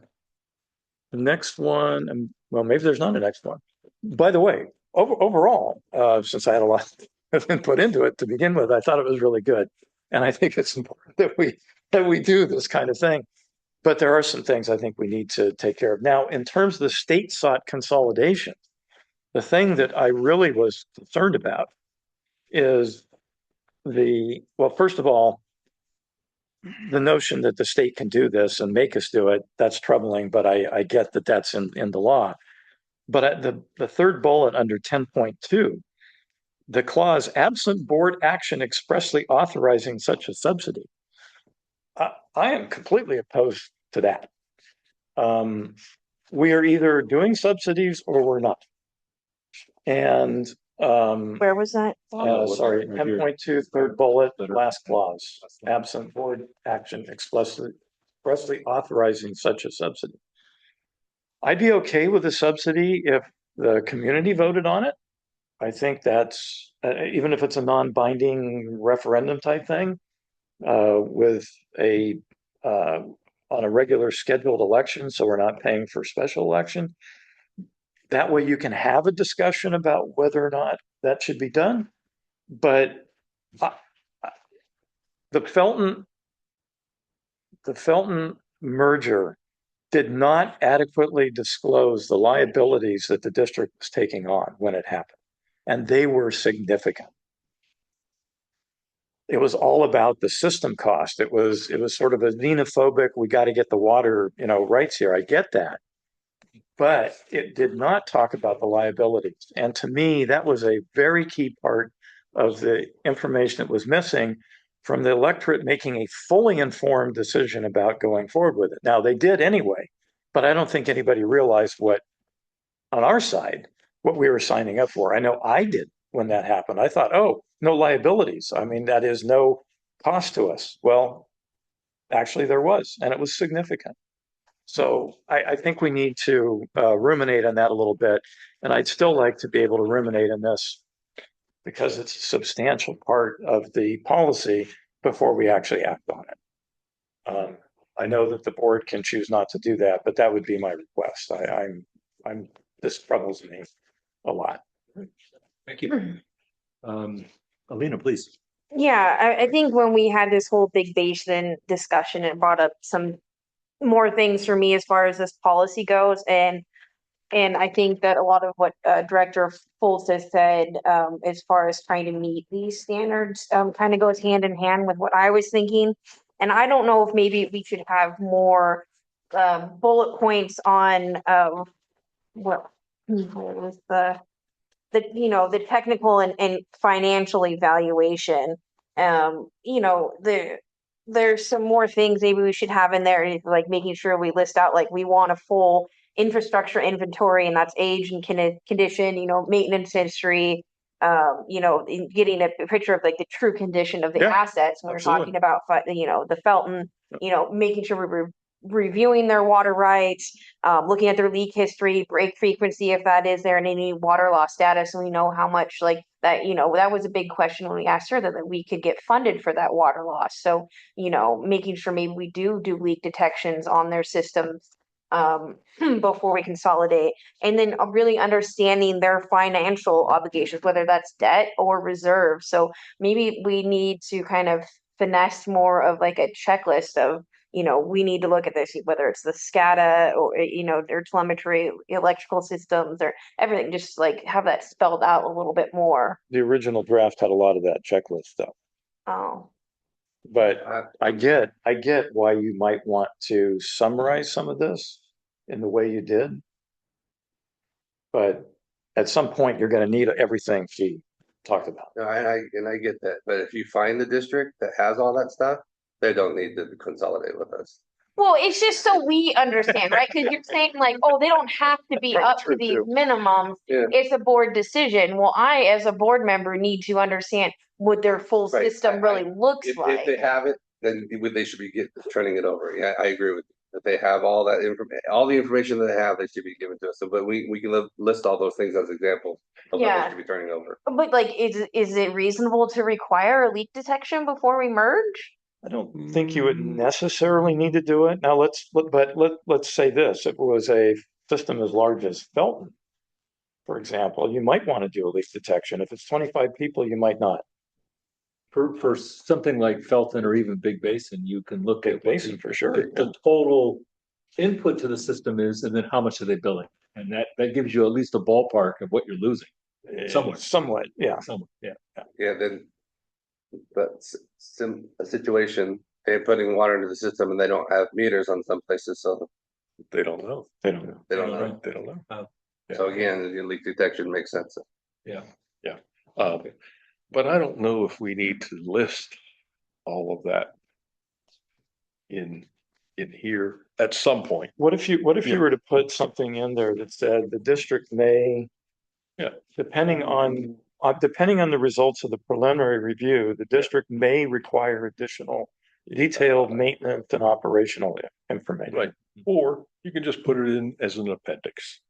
next one, well, maybe there's not a next one. By the way, overall, since I had a lot of input into it to begin with, I thought it was really good. And I think it's important that we do this kind of thing. But there are some things I think we need to take care of. Now, in terms of the state sought consolidation, the thing that I really was concerned about is first of all, the notion that the state can do this and make us do it, that's troubling, but I get that that's in the law. But the third bullet under 10.2, the clause absent board action expressly authorizing such a subsidy. I am completely opposed to that. We are either doing subsidies or we're not. And Where was that? sorry, 10.2, third bullet, last clause, absent board action expressly authorizing such a subsidy. I'd be okay with a subsidy if The community voted on it. I think that's, even if it's a non-binding referendum type thing, with a, on a regular scheduled election, so we're not paying for special election. That way you can have a discussion about whether or not that should be done. But the Felton merger did not adequately disclose the liabilities that the district was taking on when it happened. And they were significant. It was all about the system cost. It was sort of a xenophobic, we got to get the water, rights here. I get that. But it did not talk about the liabilities. And to me, that was a very key part of the information that was missing from the electorate making a fully informed decision about going forward with it. Now, they did anyway, but I don't think anybody realized what, on our side, what we were signing up for. I know I did when that happened. I thought, oh, no liabilities. I mean, that is no cost to us. Well, actually there was, and it was significant. So I think we need to ruminate on that a little bit. And I'd still like to be able to ruminate on this because it's a substantial part of the policy before we actually act on it. I know that the board can choose not to do that, but that would be my request. This troubles me a lot. Thank you. Alina, please. Yeah, I think when we had this whole big basin discussion, it brought up some more things for me as far as this policy goes. And I think that a lot of what Director Fultz has said as far as trying to meet these standards kind of goes hand in hand with what I was thinking. And I don't know if maybe we should have more bullet points on what was the technical and financial evaluation. There's some more things maybe we should have in there, like making sure we list out, like we want a full infrastructure inventory, and that's age and condition, maintenance history, getting a picture of like the true condition of the assets. When we're talking about, the Felton, making sure we're reviewing their water rights, looking at their leak history, break frequency, if that is there, and any water loss status. And we know how much like that, that was a big question when we asked her that we could get funded for that water loss. So, making sure maybe we do leak detections on their systems before we consolidate, and then really understanding their financial obligations, whether that's debt or reserve. So maybe we need to kind of finesse more of like a checklist of, we need to look at this, whether it's the SCADA or, their telemetry, electrical systems, or everything, just like have that spelled out a little bit more. The original draft had a lot of that checklist stuff. Oh. But I get why you might want to summarize some of this in the way you did. But at some point, you're going to need everything she talked about. No, and I get that, but if you find the district that has all that stuff, they don't need to consolidate with us. Well, it's just so we understand, right? Because you're saying like, oh, they don't have to be up to these minimums. Yeah. It's a board decision. Well, I, as a board member, need to understand what their full Right. system really looks like. If they have it, then they should be turning it over. Yeah, I agree with you. If they have all that information, all the information that they have, they should be given to us. So, but we can list all those things as examples of what they should be turning over. But like, is it reasonable to require a leak detection before we merge? I don't think you would necessarily need to do it. Now let's say this, if it was a system as large as Felton, for example, you might want to do a leak detection. If it's 25 people, you might not. For something like Felton or even Big Basin, you can look at Basin for sure. the total input to the system is, and then how much are they billing? And that gives you at least a ballpark of what you're losing. Somewhat, yeah. Yeah, then that's a situation, they're putting water into the system and they don't have meters on some places, so They don't know. they don't know. They don't know. So again, your leak detection makes sense. Yeah. But I don't know if we need to list all of that in here at some point. What if you were to put something in there that said the district may, depending on the results of the preliminary review, the district may require additional detailed maintenance and operational information. Right. Or you can just put it in as an appendix.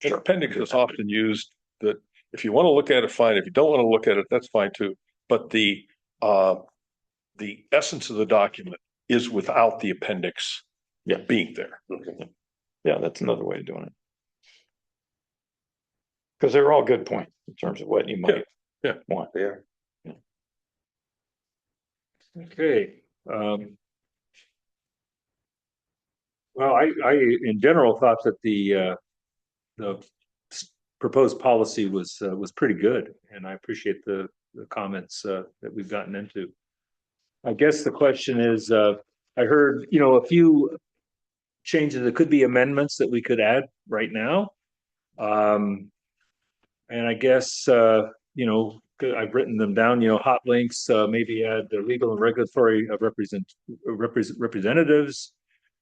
An appendix is often used that if you want to look at it, fine. If you don't want to look at it, that's fine too. But the essence of the document is without the appendix Yeah. being there. Okay. Yeah, that's another way of doing it. Because they're all good points in terms of what you might want. Yeah. Okay. Well, I in general thought that the proposed policy was pretty good, and I appreciate the comments that we've gotten into. I guess the question is, I heard, a few changes. There could be amendments that we could add right now. And I guess, I've written them down, hot links, maybe add the legal and regulatory representatives.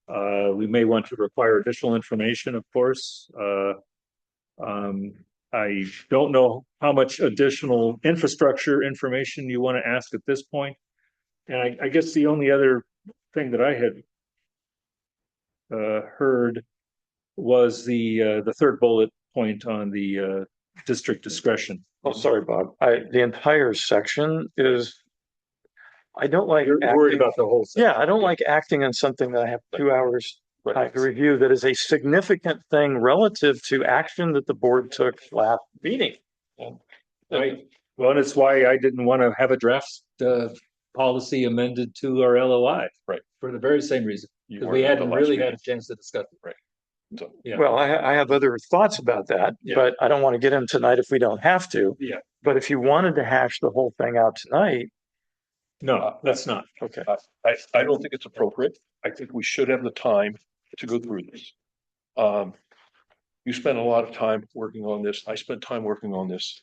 We may want to require additional information, of course. I don't know how much additional infrastructure information you want to ask at this point. And I guess the only other thing that I had heard was the third bullet point on the district discretion. Oh, sorry, Bob. The entire section is, I don't like. You're worried about the whole section. Yeah, I don't like acting on something that I have 2 hours to review that is a significant thing relative to action that the board took last meeting. Right. Well, and it's why I didn't want to have a draft policy amended to our LOI. Right. For the very same reason. You Because weren't we at the hadn't last really meeting. had a chance to discuss it. Right. So, Yeah. Well, I have other thoughts about that, Yeah. but I don't want to get them tonight if we don't have to. Yeah. But if you wanted to hash the whole thing out tonight, No, that's not. okay. I don't think it's appropriate. I think we should have the time to go through this. You spent a lot of time working on this. I spent time working on this.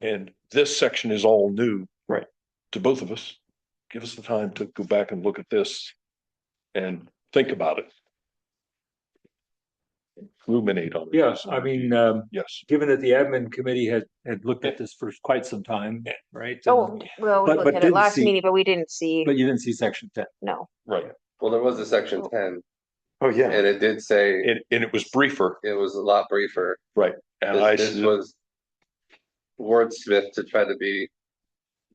And this section is all new. Right. To both of us. Give us the time to go back and look at this and think about it. Ruminate on it. Yes, I mean, Yes. given that the admin committee had looked at this for quite some time, right? Oh, well, we But- looked but at it didn't last see- meeting, but we didn't see, But you didn't see section 10. no. Right. Well, there was a section 10, Oh, yeah. and it did say And it was briefer. it was a lot briefer. And I This said, was wordsmith to try to be,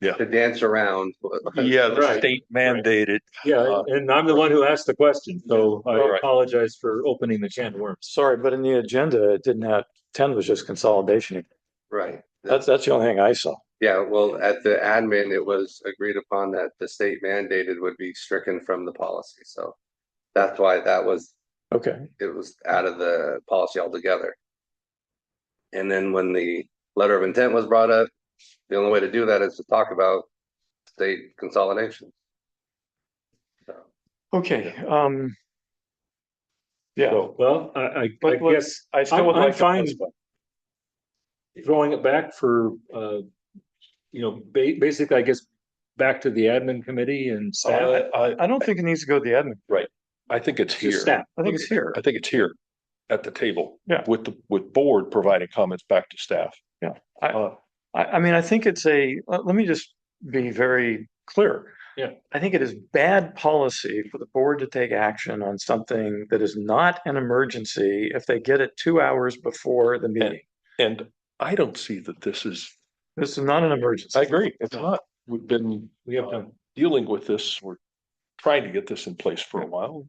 Yeah. to dance around. yeah, the Right. state mandated. Yeah, and I'm the one who asked the question, so I All right. apologize for opening the can of worms. Sorry, but in the agenda, it didn't have, 10 was just consolidation. Right. That's the only thing I saw. Yeah, well, at the admin, it was agreed upon that the state mandated would be stricken from the policy, so that's why Okay. it was out of the policy altogether. And then when the letter of intent was brought up, the only way to do that is to talk about state consolidation. Okay, yeah, So, well, I But look, guess I still would I'm like to fine postpone. throwing it back for, basically, I guess, back to the admin committee and staff. I don't think it needs to go to the admin. I think it's To here. staff. I think it's here. I think it's here at the table. Yeah. With board providing comments back to staff. Yeah. Uh, I mean, I think it's let me just be very clear. Yeah. I think it is bad policy for the board to take action on something that is not an emergency if they get it 2 hours before the meeting. And I don't see that this is, This is not an emergency. I agree, it's not. We've been We have done. dealing with this. We're trying to get this in place for a while.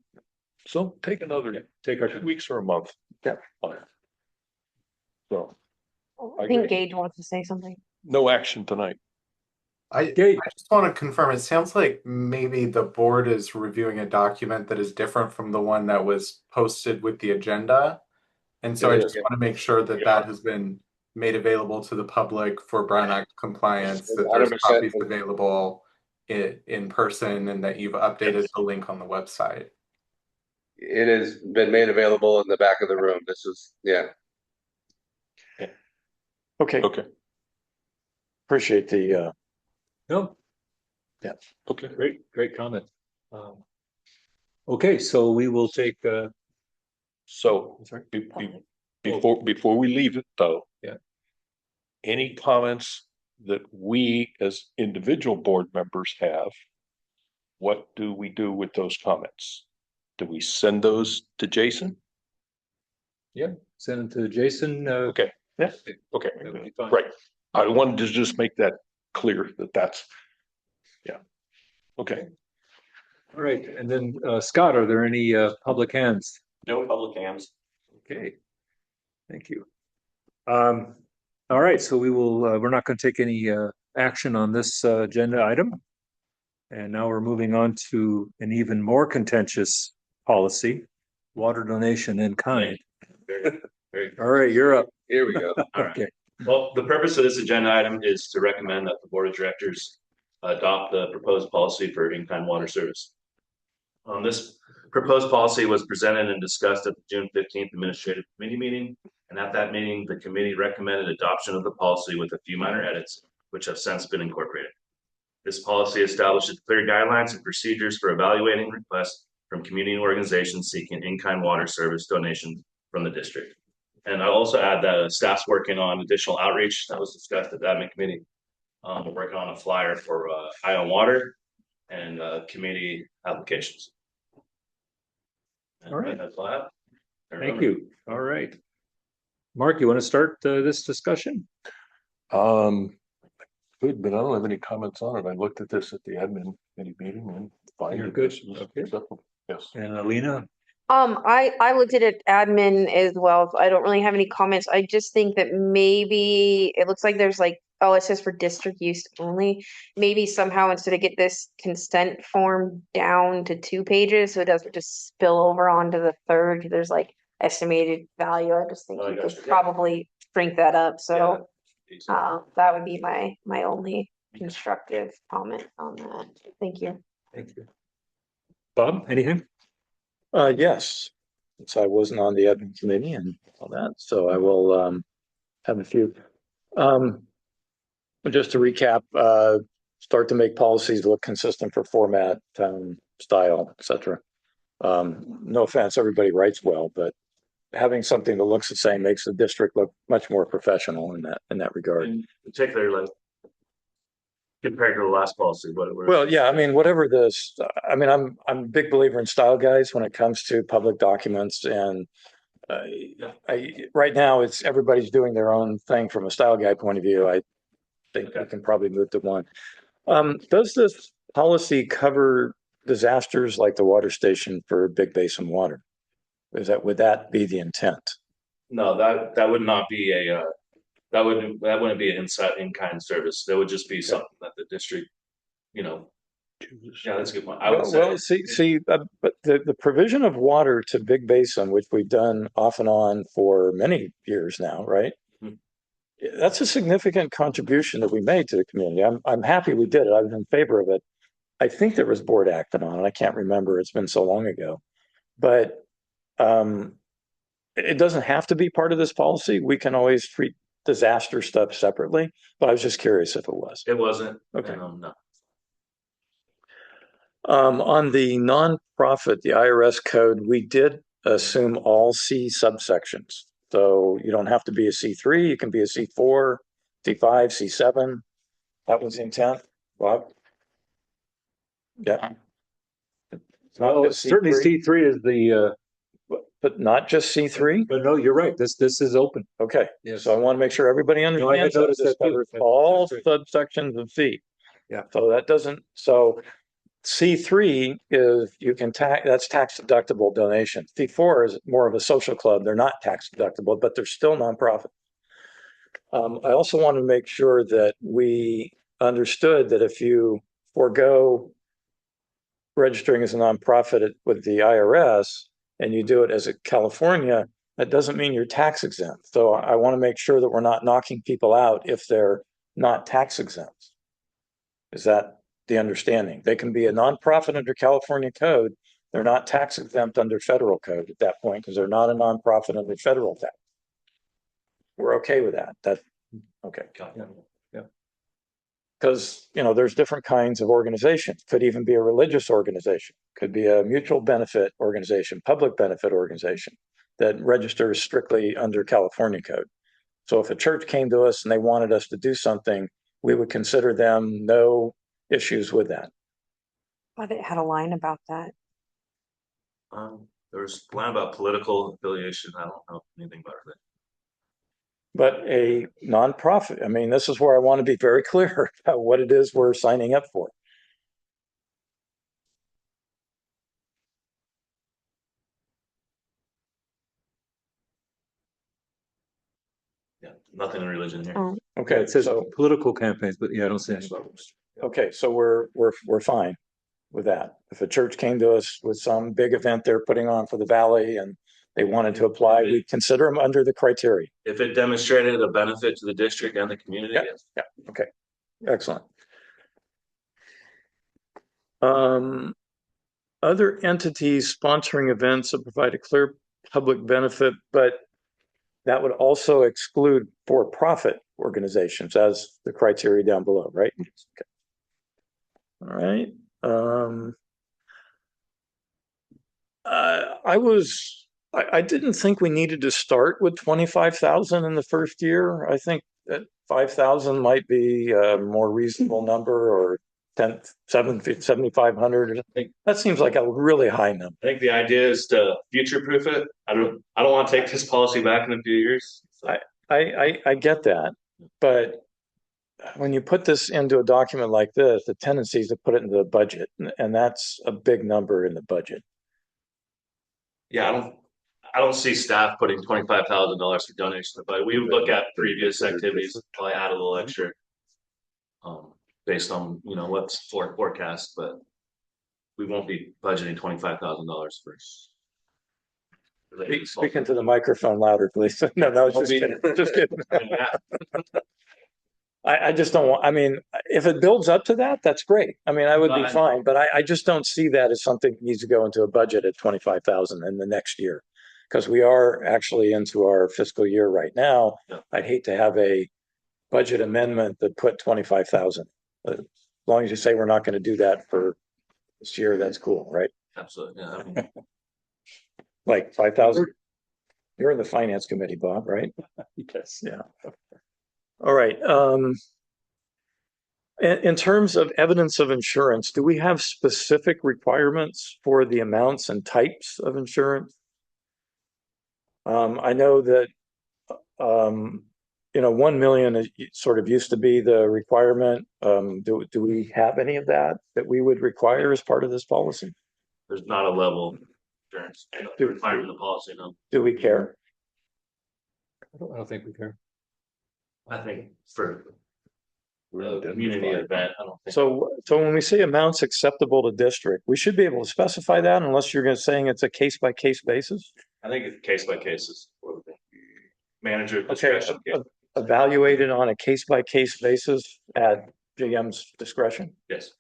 So take another Take our 2 weeks or a month. Yeah. on it. So I I think agree. Gage wants to say something. no action tonight. I Gage, just want to confirm, it sounds like maybe the board is reviewing a document that is different from the one that was posted with the agenda. And so I just want to make sure that that has been made available to the public for Brown Act compliance, that there's 100%. copies available in person, and that you've updated the link on the website. It has been made available in the back of the room. This was, yeah. Okay, Okay, appreciate the, no, okay. great comment. Okay, so we will take, So sorry. before we leave it though. Yeah. Any comments that we as individual board members have? What do we do with those comments? Do we send those to Jason? Yeah. send it to Jason. Okay, yeah, okay, That would be fine. right. I wanted to just make that clear that that's, yeah. Okay, All right, and then Scott, are there any public hands? No public hams. Okay, thank you. All right, so we will, we're not going to take any action on this agenda item. And now we're moving on to an even more contentious policy, water donation in kind. Very All right, you're up. Here we go. All right. Okay. Well, the purpose of this agenda item is to recommend that the board of directors adopt the proposed policy for in-kind water service. This proposed policy was presented and discussed at the June 15th Administrative Committee meeting. And at that meeting, the committee recommended adoption of the policy with a few minor edits, which have since been incorporated. This policy establishes clear guidelines and procedures for evaluating requests from community organizations seeking in-kind water service donations from the district. And I'll also add that staff's working on additional outreach that was discussed at the admin committee. We're working on a flyer for High on Water and community applications. And All right. that's all I have. Thank you. All right. Mark, you want to start this discussion? good, but I don't have any comments on it. I looked at this at the admin committee meeting and find You're it good. this is Okay. acceptable. Yes. And Alina? I looked at it admin as well, so I don't really have any comments. I just think that maybe it looks like there's like, oh, it says for district use only. Maybe somehow instead of get this consent form down to 2 pages, so it doesn't just spill over onto the third, there's like estimated value. I just think Oh, I you gotcha. could probably shrink that up, so Yeah. that would be my only constructive comment on that. Thank you. Thank you. Bob, anything? Yes, since I wasn't on the admin committee and all that, so I will have a few. Just to recap, start to make policies look consistent for format, style, etc. No offense, everybody writes well, but having something that looks the same makes the district look much more professional in that regard. In particular, like compared to the last policy, Well, yeah, I mean, whatever this, I mean, I'm a big believer in style guides when it comes to public documents, and right now it's everybody's doing their own thing from a style guide point of view. I think I can probably move to one. Does this policy cover disasters like the water station for Big Basin Water? Would that be the intent? No, that would not be a that wouldn't be an in-kind service. That would just be something that the district, yeah, that's a good point. I would say, But the provision of water to Big Basin, which we've done off and on for many years now, right? Mm-hmm. That's a significant contribution that we made to the community. I'm happy we did it. I was in favor of it. I think there was board action on it. I can't remember. It's been so long ago. But it doesn't have to be part of this policy. We can always treat disaster stuff separately. But I was just curious if it was. it wasn't. Okay. No. On the nonprofit, the IRS code, we did assume all C subsections. So you don't have to be a C3, you can be a C4, C5, C7. That was the intent, Bob? Yeah. It's not just Certainly C3, C3 is the, but not just C3? but no, you're right. This is open. Okay, Yes. so I want to make sure everybody I had understands that noticed this that too. covers That's all right. subsections of C. Yeah. So that doesn't, so C3 is that's tax deductible donation. C4 is more of a social club. They're not tax deductible, but they're still nonprofit. I also want to make sure that we understood that if you forego registering as a nonprofit with the IRS and you do it as a California, that doesn't mean you're tax exempt. So I want to make sure that we're not knocking people out if they're not tax exempt. Is that the understanding? They can be a nonprofit under California code. They're not tax exempt under federal code at that point because they're not a nonprofit under federal tax. We're okay with that. Okay. Yeah. Because, there's different kinds of organizations. Could even be a religious organization, could be a mutual benefit organization, public benefit organization that registers strictly under California code. So if a church came to us and they wanted us to do something, we would consider them no issues with that. I thought it had a line about that. There was line about political affiliation. I don't know anything about it. But a nonprofit, I mean, this is where I want to be very clear about what it is we're signing up for. Yeah, nothing in religion here. Oh. Okay, It says so, political campaigns, but yeah, I don't see any about those. okay, so we're fine with that. If a church came to us with some big event they're putting on for the valley and they wanted to apply, we consider them under the criteria. If it demonstrated a benefit to the district and the community, Yeah. yes. Yeah, okay, excellent. Other entities sponsoring events that provide a clear public benefit, but that would also exclude for-profit organizations as the criteria down below, right? Okay. All right. I didn't think we needed to start with 25,000 in the first year. I think that 5,000 might be a more reasonable number, or 7,500. That seems like a really high number. I think the idea is to future-proof it. I don't want to take this policy back in a few years. So. I get that, but when you put this into a document like this, the tendency is to put it into the budget, and that's a big number in the budget. Yeah, I don't see staff putting $25,000 for donation, but we would look at previous activities, probably add a little extra. Based on what's forecast, but we won't be budgeting $25,000 for. Speaking to the microphone louder, please. No, just kidding. Just kidding. I just don't want, I mean, if it builds up to that, that's great. I mean, I would be fine, but I just don't see that as something that needs to go into a budget at 25,000 in the next year. Because we are actually into our fiscal year right now. Yeah. I'd hate to have a budget amendment that put 25,000. As long as you say we're not going to do that for this year, that's cool, right? Absolutely, yeah. Like 5,000. You're in the finance committee, Bob, right? Yes. Yeah. All right. In terms of evidence of insurance, do we have specific requirements for the amounts and types of insurance? I know that 1 million sort of used to be the requirement. Do we have any of that we would require as part of this policy? There's not a level of insurance requirement in the policy, no. Do we care? I don't think we care. I think for the community event, I don't think. So when we say amounts acceptable to district, we should be able to specify that unless you're saying it's a case by case basis. I think it's case by cases. Manager Okay, discretion. evaluated on a case by case basis at GM's discretion. Yes.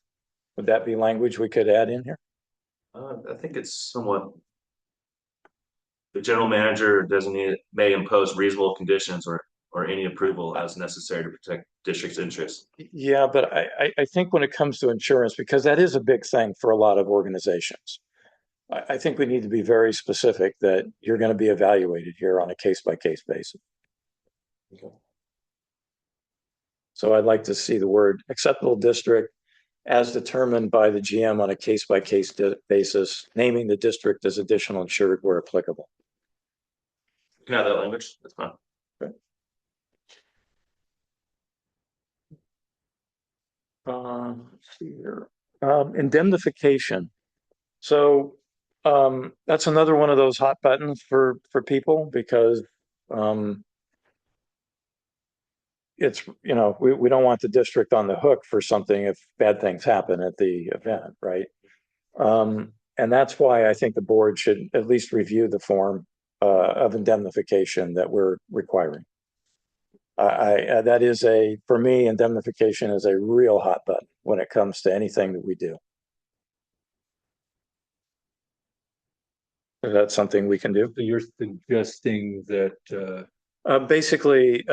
Would that be language we could add in here? I think it's somewhat. The general manager designated may impose reasonable conditions or any approval as necessary to protect district's interests. Yeah, but I think when it comes to insurance, because that is a big thing for a lot of organizations, I think we need to be very specific that you're going to be evaluated here on a case by case basis. Okay. So I'd like to see the word acceptable district as determined by the GM on a case by case basis, naming the district as additional insured where applicable. You can have that language. That's fine. Okay. Let's see here. Indemnification. So that's another one of those hot buttons for people because it's, we don't want the district on the hook for something if bad things happen at the event, right? And that's why I think the board should at least review the form of indemnification that we're requiring. That is for me, indemnification is a real hot button when it comes to anything that we do. Is that something we can do? So you're suggesting that basically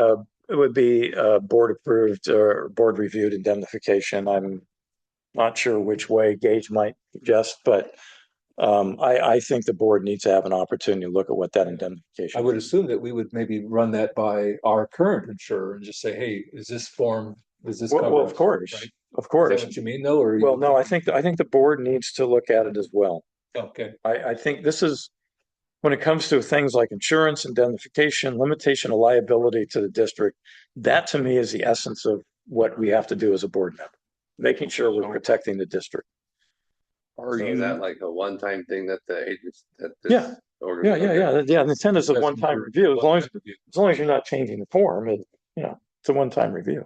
it would be board approved or board reviewed indemnification. I'm not sure which way Gage might suggest, but I think the board needs to have an opportunity to look at what that indemnification. I would assume that we would maybe run that by our current insurer and just say, hey, is this form, does this cover? Well, of course, right? of course. Is that what you mean though? Or well, no, I think the board needs to look at it as well. Okay. I think this is when it comes to things like insurance, indemnification, limitation of liability to the district, that to me is the essence of what we have to do as a board member, making sure we're protecting the district. Are So you? is that like a one-time thing that the agents, that this? Yeah. Yeah, the intent is a one-time review, as long as you're not changing the form, it's a one-time review.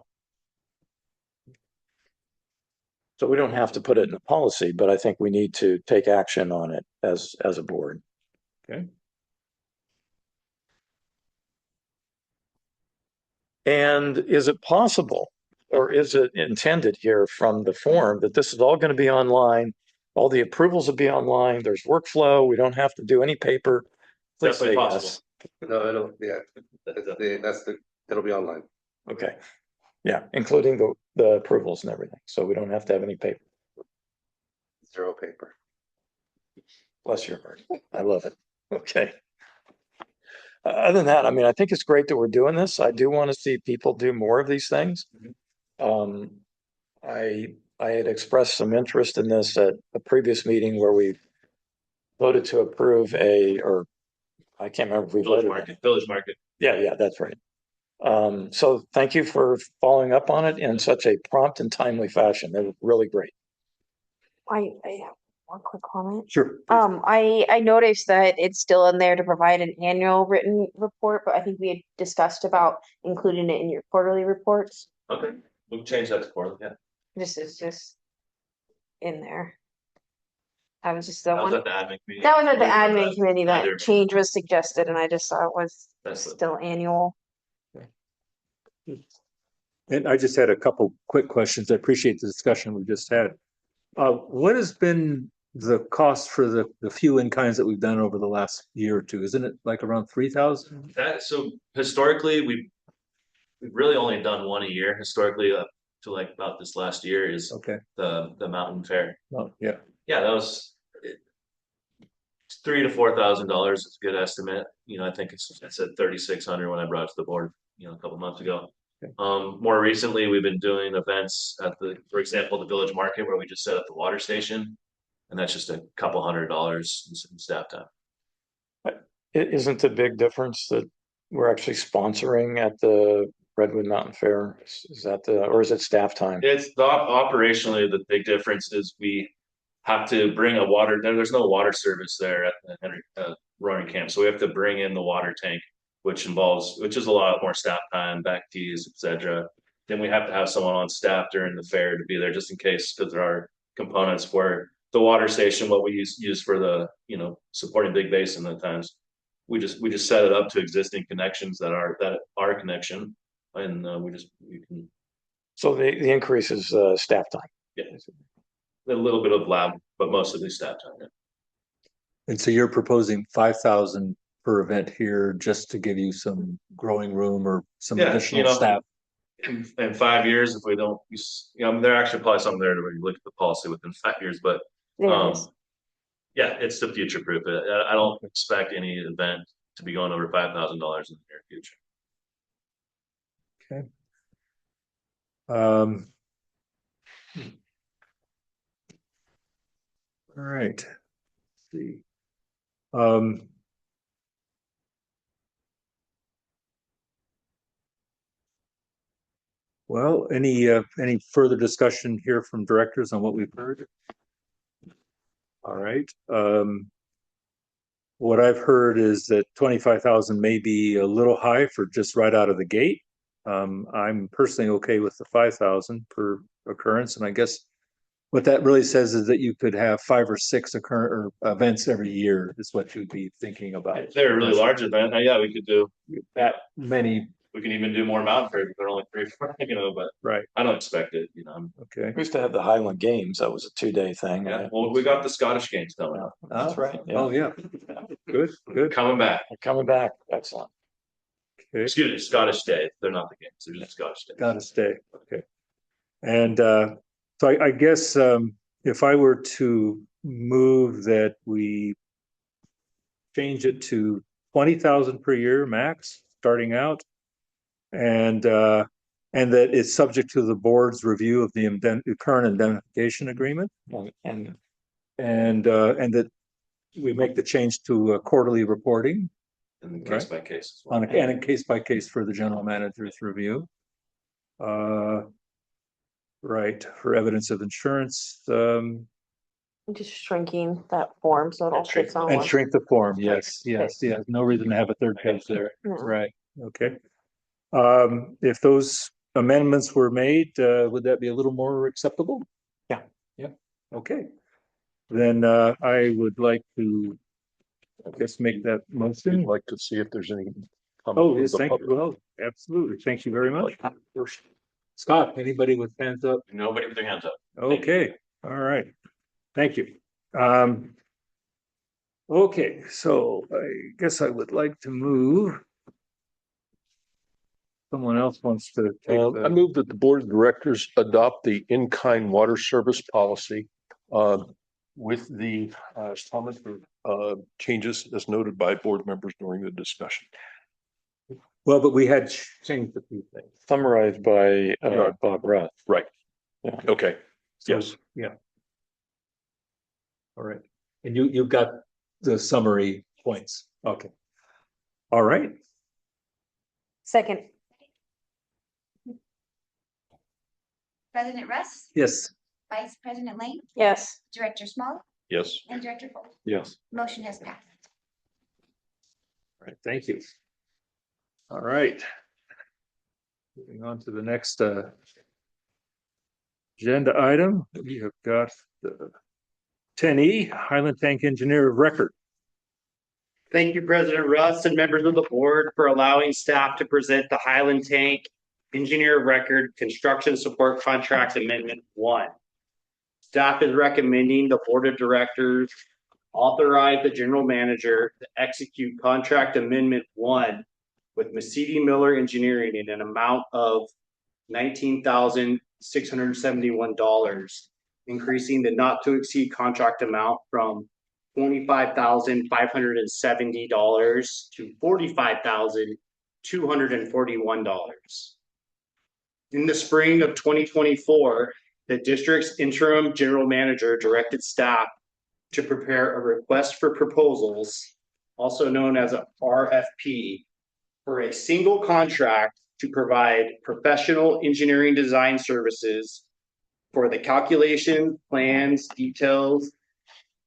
So we don't have to put it in the policy, but I think we need to take action on it as a board. Okay. And is it possible, or is it intended here from the form that this is all going to be online? All the approvals will be online. There's workflow. We don't have to do any paper. Please Definitely say possible. yes. No, it'll be online. Okay. Yeah, including the approvals and everything. So we don't have to have any paper. Zero paper. Bless your heart. I love it. Okay. Other than that, I mean, I think it's great that we're doing this. I do want to see people do more of these things. I had expressed some interest in this at a previous meeting where we voted to approve I can't remember if we voted. Village Market. Yeah, that's right. So thank you for following up on it in such a prompt and timely fashion. They were really great. I have one quick comment. Sure. I noticed that it's still in there to provide an annual written report, but I think we had discussed about including it in your quarterly reports. Okay, we'll change that to quarterly, yeah. This is just in there. That was just the That was one. at the admin meeting. That was at the admin committee I do that change was suggested, and I just saw it was still annual. And I just had a couple quick questions. I appreciate the discussion we just had. What has been the cost for the few in kinds that we've done over the last year or two? Isn't it like around 3,000? So historically, we've really only done one a year. Historically, up to like about this last year is Okay. the mountain fair. Oh, yeah. Yeah, that was $3,000 to $4,000 is a good estimate. I think I said 3,600 when I brought it to the board, a couple months ago. Okay. More recently, we've been doing events at for example, the Village Market, where we just set up the water station, and that's just a couple $100 in staff time. Isn't the big difference that we're actually sponsoring at the Redwood Mountain Fair? Is that or is it staff time? It's operationally, the big difference is we have to bring a water. There's no water service there at the Roaring Camp, so we have to bring in the water tank, which is a lot more staff time, back teas, etc. Then we have to have someone on staff during the fair to be there just in case, because there are components for the water station, what we use for the supporting Big Basin at times. We just set it up to existing connections that are connection, and we can. So the increase is staff time. Yeah, a little bit of lab, but mostly staff time. Yeah. And so you're proposing 5,000 per event here just to give you some growing room or some additional staff. In 5 years, if we don't, there actually probably something there to look at the policy within 5 years, but it's the future proof. I don't expect any event to be going over $5,000 in the near future. Okay. All right. Let's see. Well, any further discussion here from directors on what we've heard? All right. What I've heard is that 25,000 may be a little high for just right out of the gate. I'm personally okay with the 5,000 per occurrence, and I guess what that really says is that you could have 5 or 6 events every year is what you'd be thinking about. If they're a really large event, we could do that many. We can even do more mountain fairs if they're only 3 or 4, but right. I don't expect it, Okay. We used to have the Highland Games. That was a 2-day thing. Yeah. Well, we got the Scottish Games coming up. That's right. Yeah. Oh yeah. Good. Coming back. They're coming back. Excellent. Okay. Excuse me, Scottish Day. They're not the games. They're just Scottish Day. Scottish Day. Okay. And so I guess if I were to move that we change it to 20,000 per year max starting out, and that it's subject to the board's review of the current indemnification agreement, and that we make the change to quarterly reporting And then case by case. as well. on and a case by case for the general manager's review. Right, for evidence of insurance, Just shrinking that form so it all fits on and one. shrink the form. Yes, yes, yes. No reason to have a third page there. No. Right, okay. If those amendments were made, would that be a little more acceptable? Yeah. Yeah, okay. Then I would like to, I guess, make that I'd motion. like to see if there's any. Oh, comment yes, from the thank you. public. Well, absolutely. Thank you very much. Scott, anybody with hands up? Nobody with their hands up. Okay, all right. Thank you. Okay, so I guess I would like to move. Someone else wants to take I the, move that the board of directors adopt the in-kind water service policy with the comments or changes as noted by board members during the discussion. well, but we had changed a few things. Summarized by Bob Ruth. Right. Yeah. Okay. So, Yes. yeah. All right. And you've got the summary points. Okay. All right. Second, President Russ, Yes. Vice President Lang, yes. Director Small, Yes. and Director Fold. Yes. Motion has passed. All right, thank you. All right. Moving on to the next agenda item, we have got the 10E Highland Tank Engineer of Record. Thank you, President Russ and members of the board for allowing staff to present the Highland Tank Engineer of Record Construction Support Contract Amendment 1. Staff is recommending the board of directors authorize the general manager to execute Contract Amendment 1 with Massey Miller Engineering in an amount of $19,671, increasing the not to exceed contract amount from $25,570 to $45,241. In the spring of 2024, the district's interim general manager directed staff to prepare a request for proposals, also known as a RFP, for a single contract to provide professional engineering design services for the calculation, plans, details,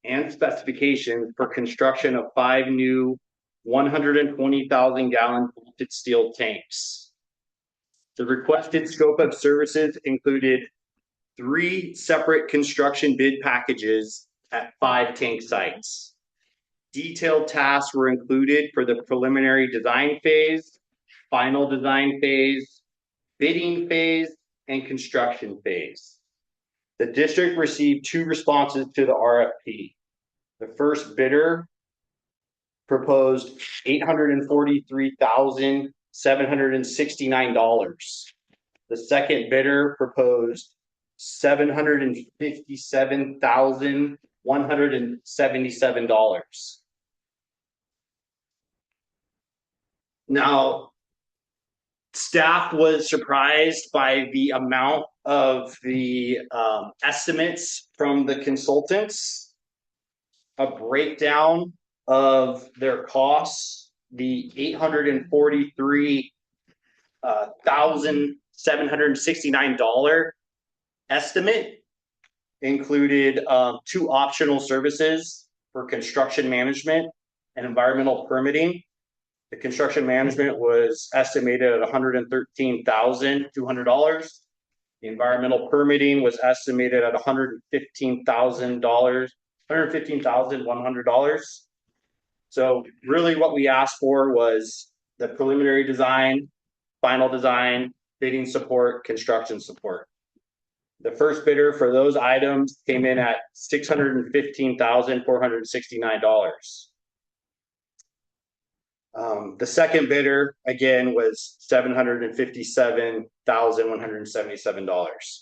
and specifications for construction of 5 new 120,000 gallon vaulted steel tanks. The requested scope of services included 3 separate construction bid packages at 5 tank sites. Detailed tasks were included for the preliminary design phase, final design phase, bidding phase, and construction phase. The district received 2 responses to the RFP. The first bidder proposed $843,769. The second bidder proposed $757,177. Now, staff was surprised by the amount of the estimates from the consultants. A breakdown of their costs, the $843,769 estimate included 2 optional services for construction management and environmental permitting. The construction management was estimated at $113,200. The environmental permitting was estimated at $115,100. So really what we asked for was the preliminary design, final design, bidding support, construction support. The first bidder for those items came in at $615,469. The second bidder again was $757,177.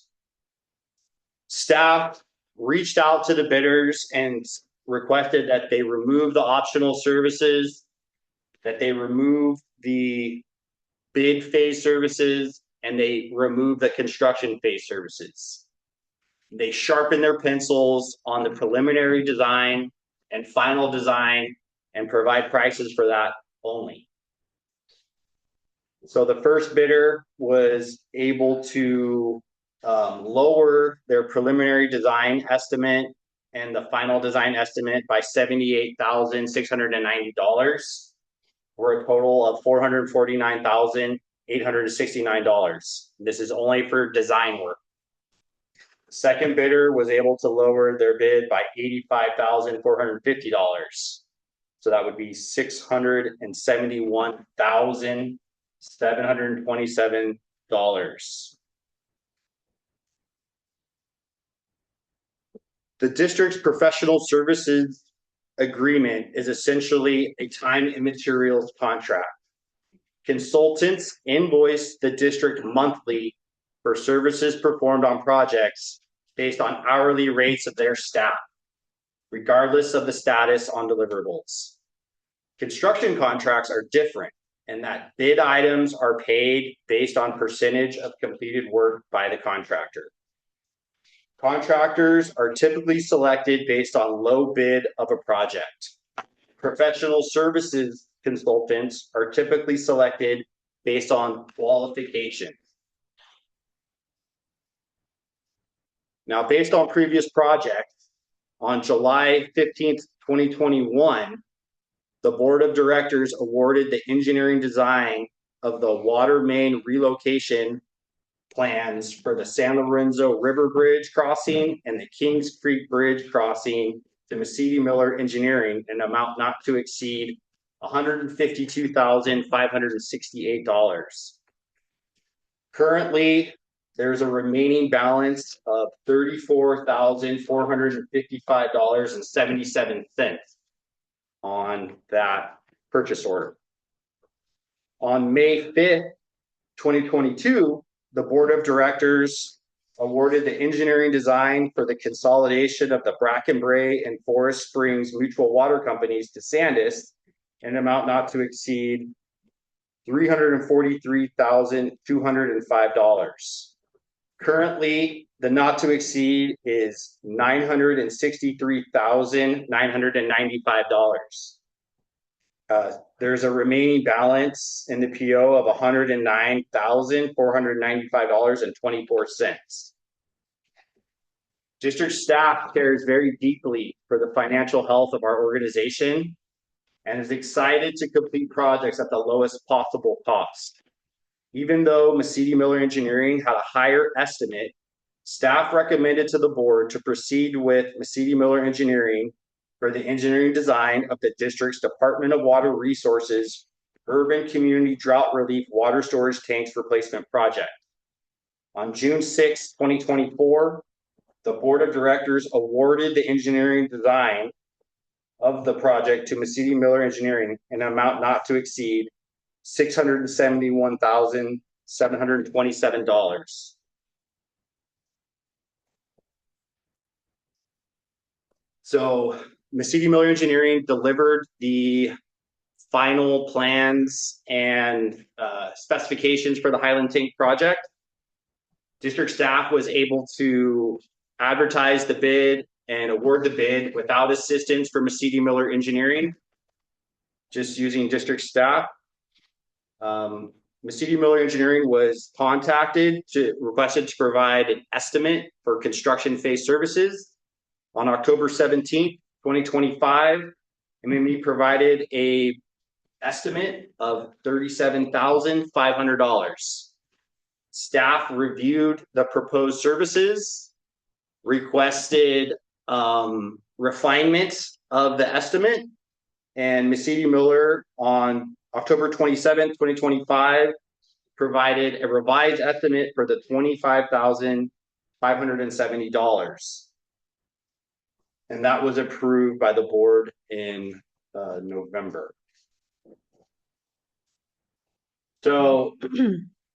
Staff reached out to the bidders and requested that they remove the optional services, that they remove the bid phase services, and they remove the construction phase services. They sharpened their pencils on the preliminary design, and final design and provide prices for that only. So the first bidder was able to lower their preliminary design estimate and the final design estimate by $78,690 for a total of $449,869. This is only for design work. The second bidder was able to lower their bid by $85,450. So that would be $671,727. The district's professional services agreement is essentially a time and materials contract. Consultants invoice the district monthly for services performed on projects based on hourly rates of their staff, regardless of the status on deliverables. Construction contracts are different in that bid items are paid based on percentage of completed work by the contractor. Contractors are typically selected based on low bid of a project. Professional services consultants are typically selected based on qualification. Now, based on previous projects, on July 15th, 2021, the board of directors awarded the engineering design of the water main relocation plans for the San Lorenzo River Bridge crossing and the Kings Creek Bridge crossing to Mesiti Miller Engineering, an amount not to exceed $152,568. Currently, there's a remaining balance of $34,455.77 on that purchase order. On May 5th, 2022, the board of directors awarded the engineering design for the consolidation of the Brackenbray and Forest Springs Mutual Water Companies to Sandus, an amount not to exceed $343,205. Currently, the not to exceed is $963,995. There's a remaining balance in the PO of $109,495.24. District staff cares very deeply for the financial health of our organization and is excited to complete projects at the lowest possible cost. Even though Mesiti Miller Engineering had a higher estimate, staff recommended to the board to proceed with Mesiti Miller Engineering for the engineering design of the district's Department of Water Resources Urban Community Drought Relief Water Storage Tanks Replacement Project. On June 6, 2024, the board of directors awarded the engineering design of the project to Mesiti Miller Engineering in an amount not to exceed $671,727. So Mesiti Miller Engineering delivered the final plans and specifications for the Highland Tank project. District staff was able to advertise the bid and award the bid without assistance from Mesiti Miller Engineering, just using district staff. Mesiti Miller Engineering was requested to provide an estimate for construction phase services. On October 17th, 2025, MME provided a estimate of $37,500. Staff reviewed the proposed services, requested refinement of the estimate, and Mesiti Miller on October 27th, 2025, provided a revised estimate for the $25,570. And that was approved by the board in November. So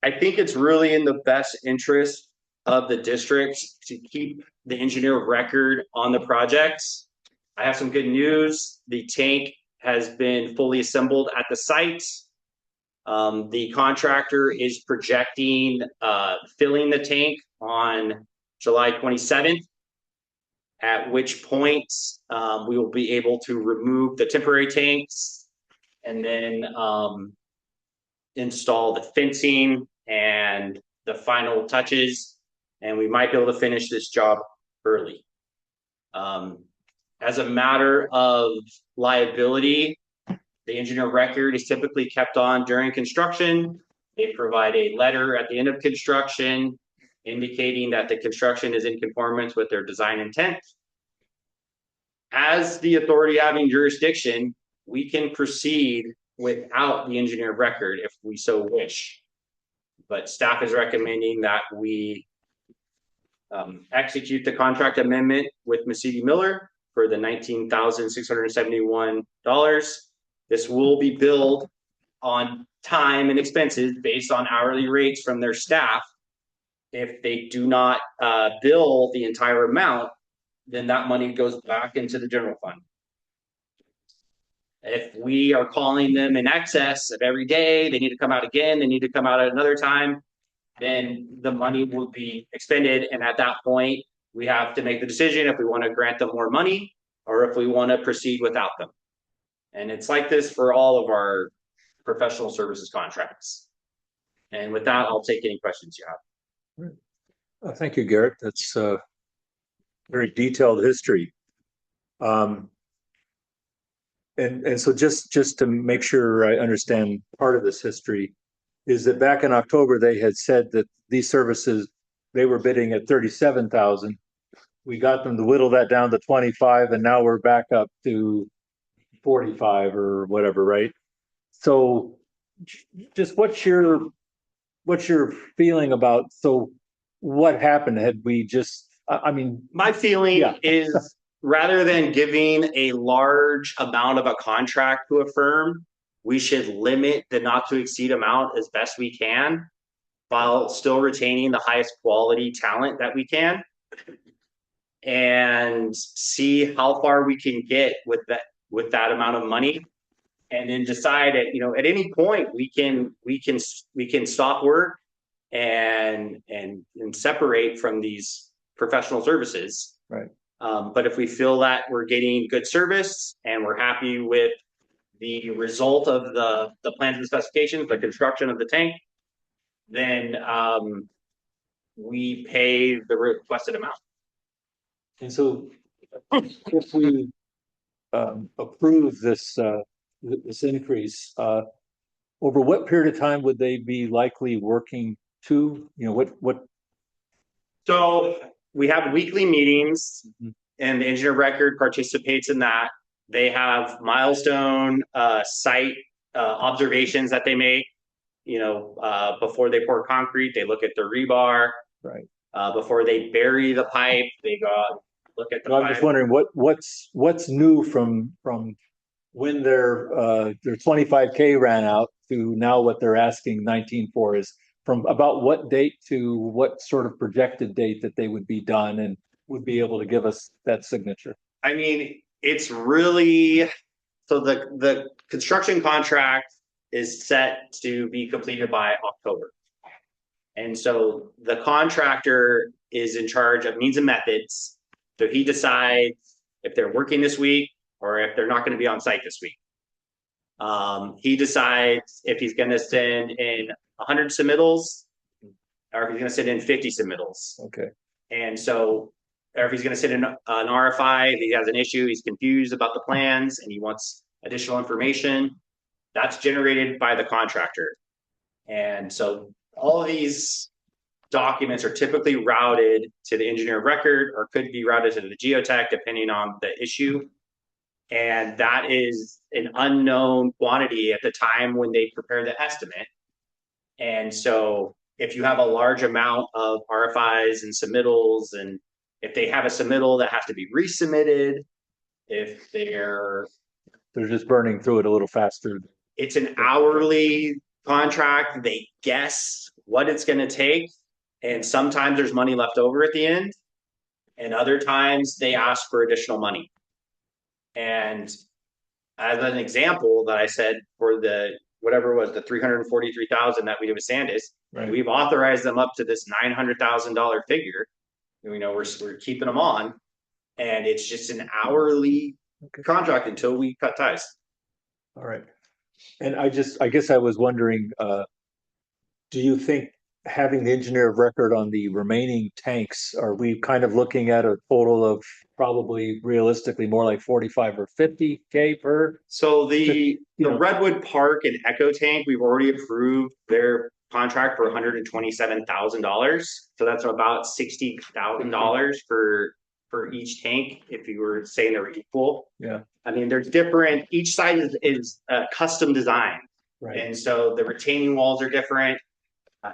I think it's really in the best interest of the district to keep the engineer of record on the projects. I have some good news. The tank has been fully assembled at the site. The contractor is projecting filling the tank on July 27th. at which point we will be able to remove the temporary tanks and then install the fencing and the final touches, and we might be able to finish this job early. As a matter of liability, the engineer record is typically kept on during construction. They provide a letter at the end of construction indicating that the construction is in conformance with their design intent. As the authority having jurisdiction, we can proceed without the engineer record if we so wish. But staff is recommending that we execute the contract amendment with Mesiti Miller for the $19,671. This will be billed on time and expenses based on hourly rates from their staff. If they do not bill the entire amount, then that money goes back into the general fund. If we are calling them in excess of every day, they need to come out again, they need to come out at another time, then the money will be expended. And at that point, we have to make the decision if we want to grant them more money or if we want to proceed without them. And it's like this for all of our professional services contracts. And with that, I'll take any questions you have. Thank you, Garrett. That's a very detailed history. And so just to make sure I understand part of this history is that back in October, they had said that these services, they were bidding at 37,000. We got them to whittle that down to 25, and now we're back up to 45 or whatever, right? So just what's your feeling about, so what happened? Had we just, I mean, my feeling is rather than giving a large amount of a contract to a firm, we should limit the not to exceed amount as best we can while still retaining the highest quality talent that we can, and see how far we can get with that amount of money, and then decide at any point we can stop work and separate from these professional services. Right. But if we feel that we're getting good service and we're happy with the result of the plans and specifications, the construction of the tank, then we pay the requested amount. and so if we approve this increase, over what period of time would they be likely working to? What? So we have weekly meetings, and the engineer record participates in that. They have milestone site observations that they make. Before they pour concrete, they look at the rebar. Right. Before they bury the pipe, they go out, look at the pipe. I'm just wondering what's new from when their 25K ran out to now what they're asking 19 for, is from about what date to what sort of projected date that they would be done and would be able to give us that signature. I mean, it's really, so the construction contract is set to be completed by October. And so the contractor is in charge of means and methods. So he decides if they're working this week or if they're not going to be on site this week. He decides if he's going to send in 100 submittals or if he's going to send in 50 submittals. Okay. And so, or if he's going to send in an RFI, if he has an issue, he's confused about the plans and he wants additional information, that's generated by the contractor. And so all of these documents are typically routed to the engineer of record or could be routed to the geotech depending on the issue. And that is an unknown quantity at the time when they prepare the estimate. And so if you have a large amount of RFIs and submittals, and if they have a submittal that has to be resubmitted, if they're just burning through it a little faster. It's an hourly contract. They guess what it's going to take. And sometimes there's money left over at the end. And other times they ask for additional money. And as an example that I said for the, whatever it was, the $343,000 that we did with Sandus, right, we've authorized them up to this $900,000 figure. We're keeping them on. And it's just an hourly contract until we cut ties. All right. And I guess I was wondering, do you think having the engineer of record on the remaining tanks, are we kind of looking at a total of probably realistically more like 45 or 50K per? So the You know. Redwood Park and Echo Tank, we've already approved their contract for $127,000. So that's about $60,000 for each tank if you were saying they were equal. Yeah. I mean, there's different, each side is custom design. Right. And so the retaining walls are different.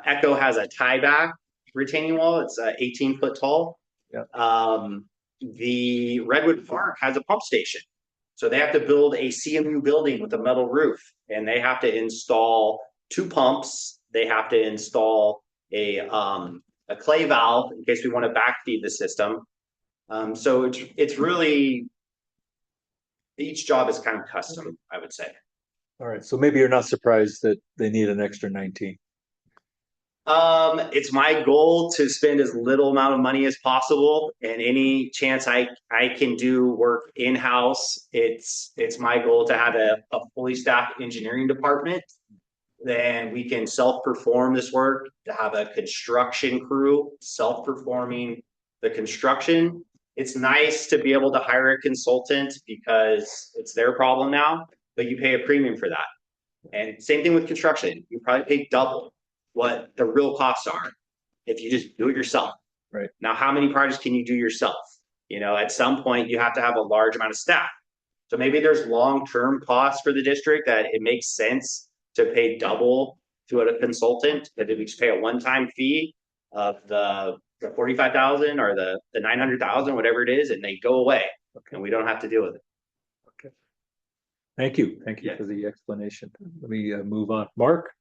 Echo has a tie back retaining wall. It's 18 foot tall. Yeah. The Redwood Park has a pump station. So they have to build a CMU building with a metal roof, and they have to install 2 pumps. They have to install a clay valve in case we want to backfeed the system. So it's really, each job is kind of custom, I would say. All right. So maybe you're not surprised that they need an extra 19. It's my goal to spend as little amount of money as possible, and any chance I can do work in-house, it's my goal to have a fully staffed engineering department. Then we can self-perform this work, to have a construction crew self-performing the construction. It's nice to be able to hire a consultant because it's their problem now, but you pay a premium for that. And same thing with construction. You probably pay double what the real costs are if you just do it yourself. Right. Now, how many projects can you do yourself? You know, at some point you have to have a large amount of staff. So maybe there's long-term costs for the district that it makes sense to pay double to a consultant, that if we just pay a one-time fee of the 45,000 or the 900,000, whatever it is, and they go away. Okay. And we don't have to deal with it. Okay. Thank you. Thank you for the explanation. Let me move on. Mark?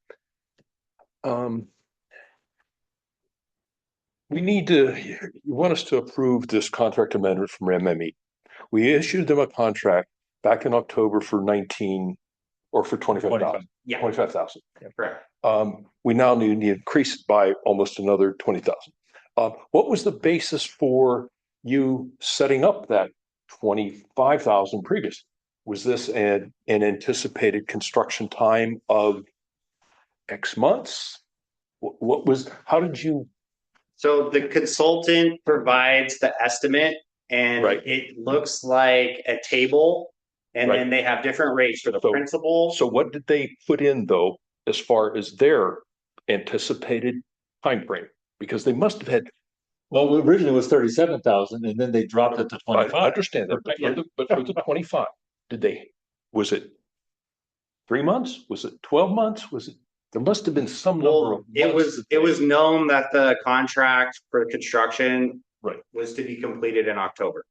We need to, you want us to approve this contract amendment from MME. We issued them a contract back in October for 19 or for 25,000. Yeah. 25,000. Correct. We now need to increase it by almost another 20,000. What was the basis for you setting up that 25,000 previous? Was this an anticipated construction time of X months? What was, how did you? So the consultant provides the estimate, and Right. it looks like a table, and Right. then they have different rates for the So- principal. So what did they put in though, as far as their anticipated time frame? Because they must have had. Well, originally it was 37,000 and then they dropped it to I 25. understand that, but for the 25, was it 3 months? Was it 12 months? Was it, there must have been some number Well, of months. it was known that the contract for construction Right. was to be completed in October.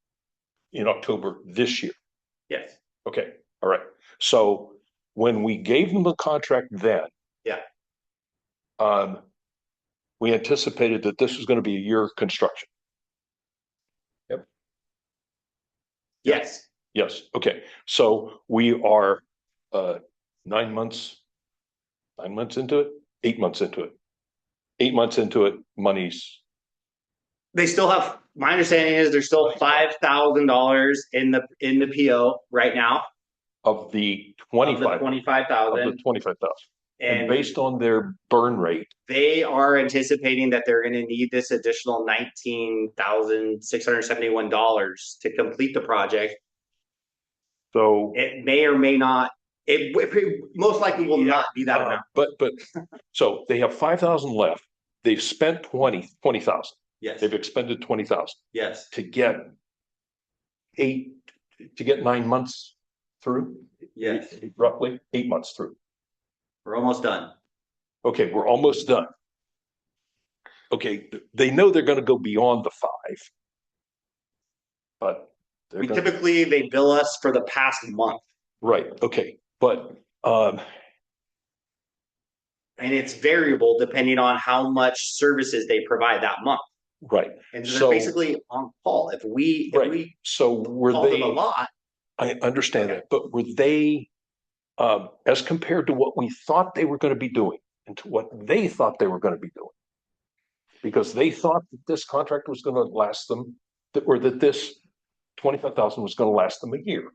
In October this year. Yes. Okay, all right. So when we gave them the contract then. Yeah. We anticipated that this was going to be a year of construction. Yes. Yes, okay. So we are 9 months into it, 8 months into it. 8 months into it, money's. They still have, my understanding is there's still $5,000 in the PO right now. Of the Of the 25,000. 25,000. And based on their burn rate. They are anticipating that they're going to need this additional $19,671 to complete the project. So. It may or may not, it most likely will not be that amount. But, so they have 5,000 left. They've spent 20,000. Yes. They've expended 20,000 Yes. to get 9 months through. Yes. Roughly 8 months through. We're almost done. Okay, we're almost done. Okay, they know they're going to go beyond the 5. But Typically they bill us for the past month. Right, okay, but and it's variable depending on how much services they provide that month. Right. And they're So basically on call. If we so were call they them a lot. I understand that, but were they as compared to what we thought they were going to be doing and to what they thought they were going to be doing? Because they thought that this contract was going to last them, that this 25,000 was gonna last them a year.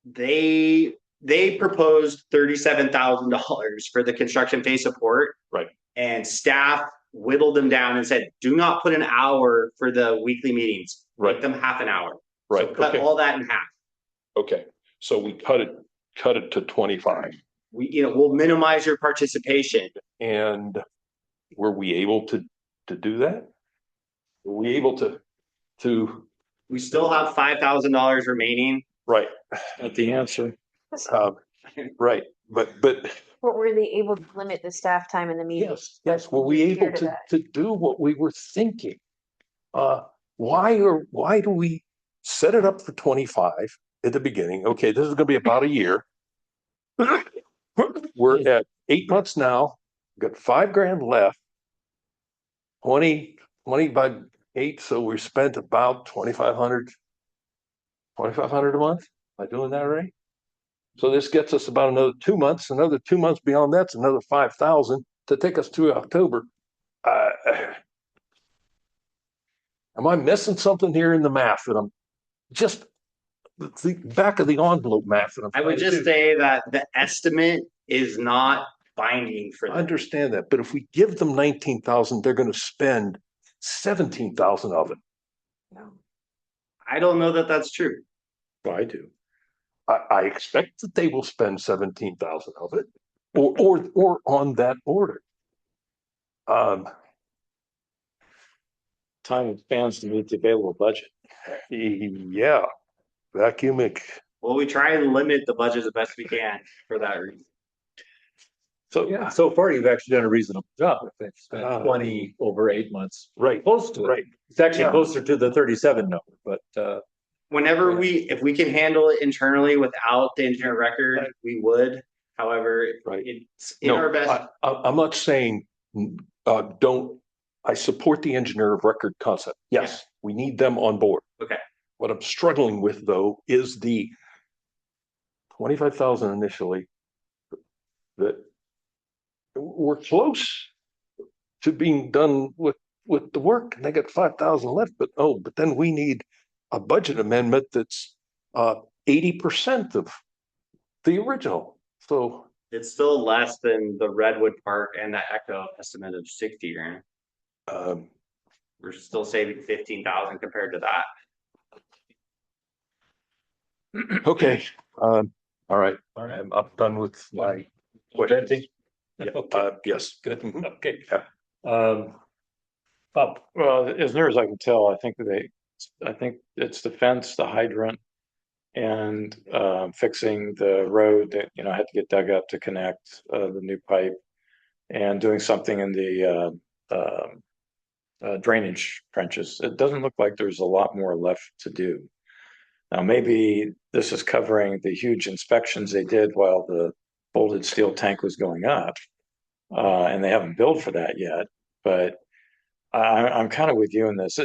They proposed $37,000 for the construction phase support. Right. And staff whittled them down and said, do not put an hour for the weekly meetings. Right. Make them half an hour. Right, So cut okay, all that in half. okay, so we cut it to 25. We'll minimize your participation. And were we able to do that? Were we able to, We still have $5,000 remaining. right, Not the answer. right, but But were they able to limit the staff time in the meeting? yes, were we able Adhere to that. to do what we were thinking? Why do we set it up for 25 at the beginning? Okay, this is gonna be about a year. We're at 8 months now, got $5,000 left. 20 by 8, so we spent about 2,500 a month. Am I doing that right? So this gets us about another 2 months, another 2 months beyond that's another 5,000 to take us through October. Am I missing something here in the math? And I'm just the back of the envelope math. That I'm I would trying to just do. say that the estimate is not binding for I them. understand that, but if we give them 19,000, they're going to spend 17,000 of it. I don't know that that's true. I do. I expect that they will spend 17,000 of it, or on that order. Time expands to meet the available budget. Yeah, vacuumic. Well, we try and limit the budget the best we can for that reason. So Yeah, so far you've actually done a reasonable job. If they've spent Ah. 20 over 8 months, right, close to it. right. It's actually Yeah. closer to the 37 number, but Whenever Yeah. if we can handle it internally without the engineer record, Right. we would. However, Right. it's in our best. I'm not saying, don't, I support the engineer of record concept. Yes, we need them on board. Okay. What I'm struggling with though is the 25,000 initially that we're close to being done with the work and they got 5,000 left, but then we need a budget amendment that's 80% of the original. So It's still less than the Redwood Park and the Echo estimate of 60 grand. We're still saving 15,000 compared to that. okay, all right, I'm done with my questions. okay, Yes. good. Mhm. Okay. Yeah. Bob, Well, as near as I can tell, I think it's the fence, the hydrant, and fixing the road that, had to get dug up to connect the new pipe, and doing something in the drainage trenches. It doesn't look like there's a lot more left to do. Now, maybe this is covering the huge inspections they did while the bolted steel tank was going up, and they haven't billed for that yet. But I'm kind of with you in this.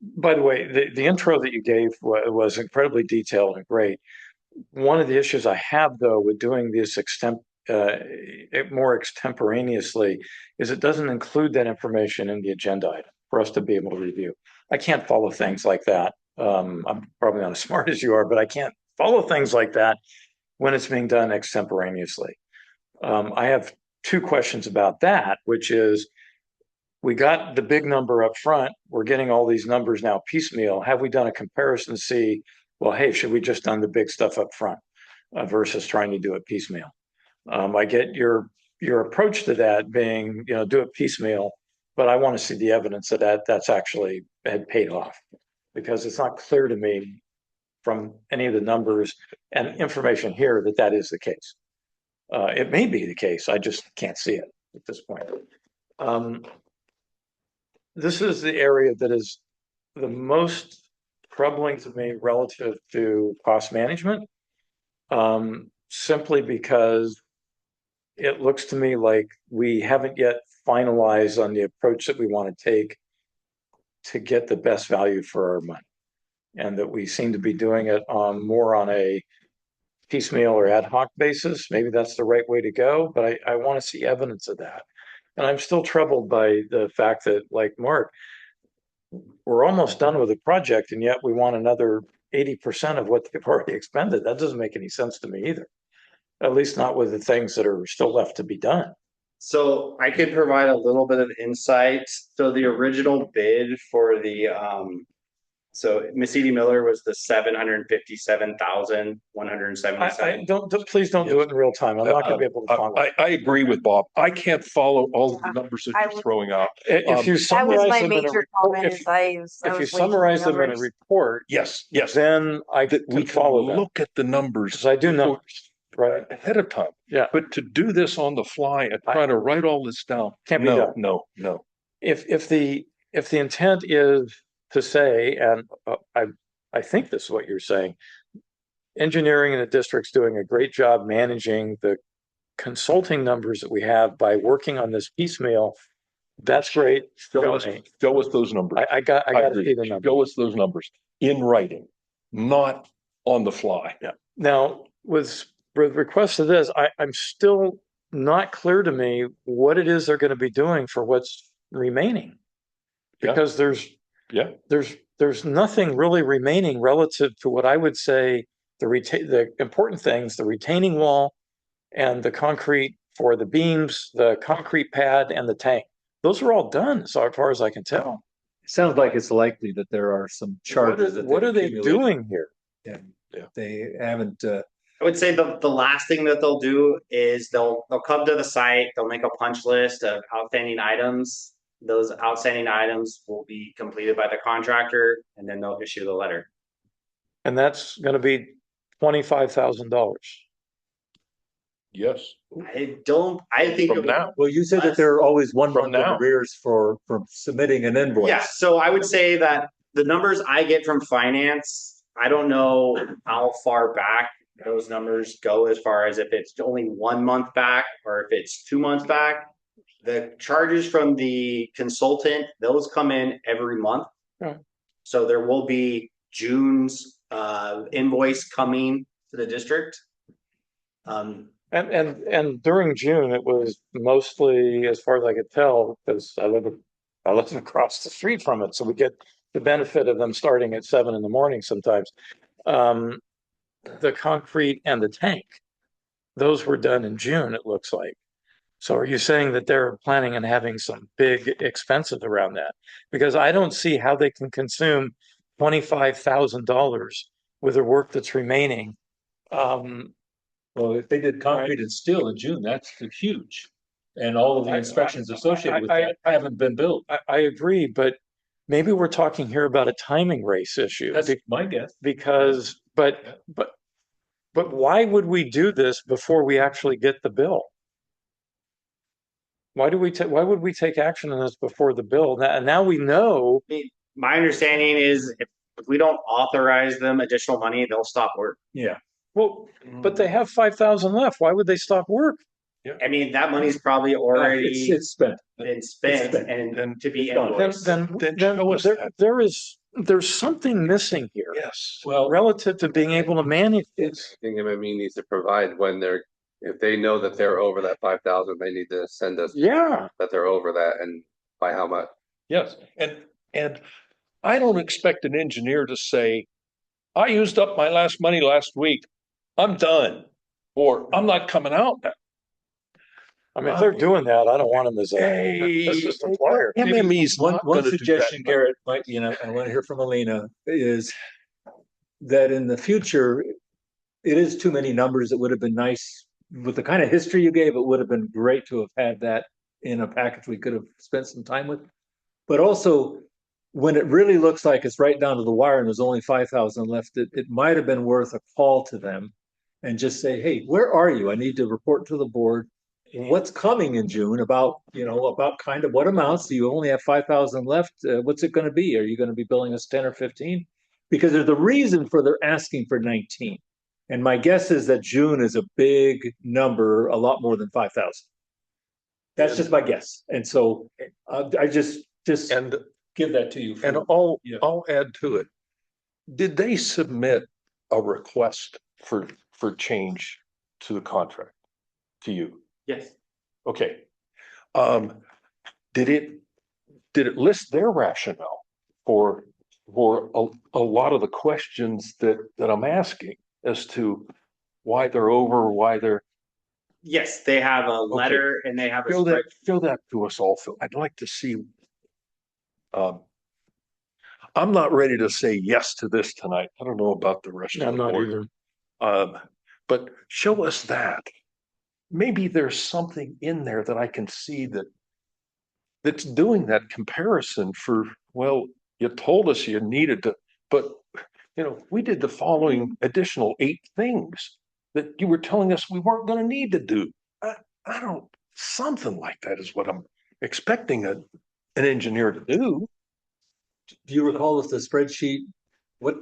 By the way, the intro that you gave was incredibly detailed and great. One of the issues I have, though, with doing this more extemporaneously is it doesn't include that information in the agenda item for us to be able to review. I can't follow things like that. I'm probably not as smart as you are, but I can't follow things like that when it's being done extemporaneously. I have two questions about that, which is, we got the big number up front. We're getting all these numbers now piecemeal. Have we done a comparison to see, well, hey, should we just done the big stuff up front versus trying to do it piecemeal? I get your approach to that being, do it piecemeal, but I want to see the evidence that's actually had paid off, because it's not clear to me from any of the numbers and information here that is the case. It may be the case. I just can't see it at this point. This is the area that is the most troubling to me relative to cost management, simply because it looks to me like we haven't yet finalized on the approach that we want to take to get the best value for our money, and that we seem to be doing it more on a piecemeal or ad hoc basis. Maybe that's the right way to go, but I want to see evidence of that. And I'm still troubled by the fact that, like Mark, we're almost done with the project and yet we want another 80% of what they've already expended. That doesn't make any sense to me either. At least not with the things that are still left to be done. So I could provide a little bit of insight. So the original bid for the so Miss Edie Miller was the $757,177. Please don't do it in real time. I'm not gonna be able to follow. I agree with Bob. I can't follow all the numbers that I you're would- throwing out. If you That was summarize my them in a major report, comment. Is I if you was waiting for summarize them in a numbers. report, Yes, yes. then I That we can follow that. look at the numbers. Because I do know, right? Ahead of time. Yeah. But to do this on the fly and try to write all this down. Can't be no, done. No. If the intent is to say, and I think this is what you're saying, engineering in the district's doing a great job managing the consulting numbers that we have by working on this piecemeal. That's great. Show us those numbers. I got to agree. see the numbers. Show us those numbers in writing, not on the fly. Yeah. Now, with request of this, I'm still not clear to me what it is they're going to be doing for what's remaining. Yeah. Because there's nothing really remaining relative to what I would say the important things, the retaining wall and the concrete for the beams, the concrete pad and the tank. Those are all done, so far as I can tell. It sounds like it's likely that there are some charges. What are they doing here? And they haven't, I would say the last thing that they'll do is they'll come to the site, they'll make a punch list of outstanding items. Those outstanding items will be completed by the contractor and then they'll issue the letter. And that's going to be $25,000. Yes. I think From now. well, you said that there are always one From month of now. arrears from submitting an invoice. Yeah, so I would say that the numbers I get from finance, I don't know how far back those numbers go as far as if it's only 1 month back or if it's 2 months back. The charges from the consultant, those come in every month. Right. So there will be June's invoice coming to the district. And during June, it was mostly, as far as I could tell, because I live across the street from it, so we get the benefit of them starting at 7 a.m. sometimes. The concrete and the tank, those were done in June, it looks like. So are you saying that they're planning on having some big expenses around that? Because I don't see how they can consume $25,000 with the work that's remaining. Well, if they did concrete and steel in June, that's huge. And all of the inspections associated with that haven't been built. I agree, but maybe we're talking here about a timing race issue. That's my guess. Because, but why would we do this before we actually get the bill? Why would we take action on this before the bill? Now we know. My understanding is if we don't authorize them additional money, they'll stop work. Yeah. Well, but they have 5,000 left. Why would they stop work? I mean, that money's probably already It's spent. been spent and to be invoiced. Then show us that. there's something missing here. Yes. Well, Relative to being able to manage this. I think MME needs to provide if they know that they're over that 5,000, they need to send us Yeah. that they're over that and by how much. Yes. And I don't expect an engineer to say, I used up my last money last week. I'm done. Or I'm not coming out. I mean, if they're doing that, I don't want them as a Hey, assistant lawyer. MME's One not gonna do suggestion, that. Garrett, might, I want to hear from Alina, is that in the future, it is too many numbers. It would have been nice with the kind of history you gave. It would have been great to have had that in a package we could have spent some time with. But also, when it really looks like it's right down to the wire and there's only 5,000 left, it might have been worth a call to them and just say, hey, where are you? I need to report to the board what's coming in June about kind of what amounts. Do you only have 5,000 left? What's it going to be? Are you going to be billing us 10 or 15? Because there's a reason for their asking for 19. And my guess is that June is a big number, a lot more than 5,000. That's just my guess. And so I just And give that to you. And I'll add to it. Did they submit a request for change to the contract to you? Yes. Okay. Did it list their rationale for a lot of the questions that I'm asking as to why they're over, why they're. Yes, they have a letter and they have a Fill that to us all, Phil. I'd like to see. I'm not ready to say yes to this tonight. I don't know about the rest of I'm the not board. either. But show us that. Maybe there's something in there that I can see that's doing that comparison for, well, you told us you needed to, but we did the following additional 8 things that you were telling us we weren't going to need to do. Something like that is what I'm expecting an engineer to do. Do you recall if the spreadsheet, what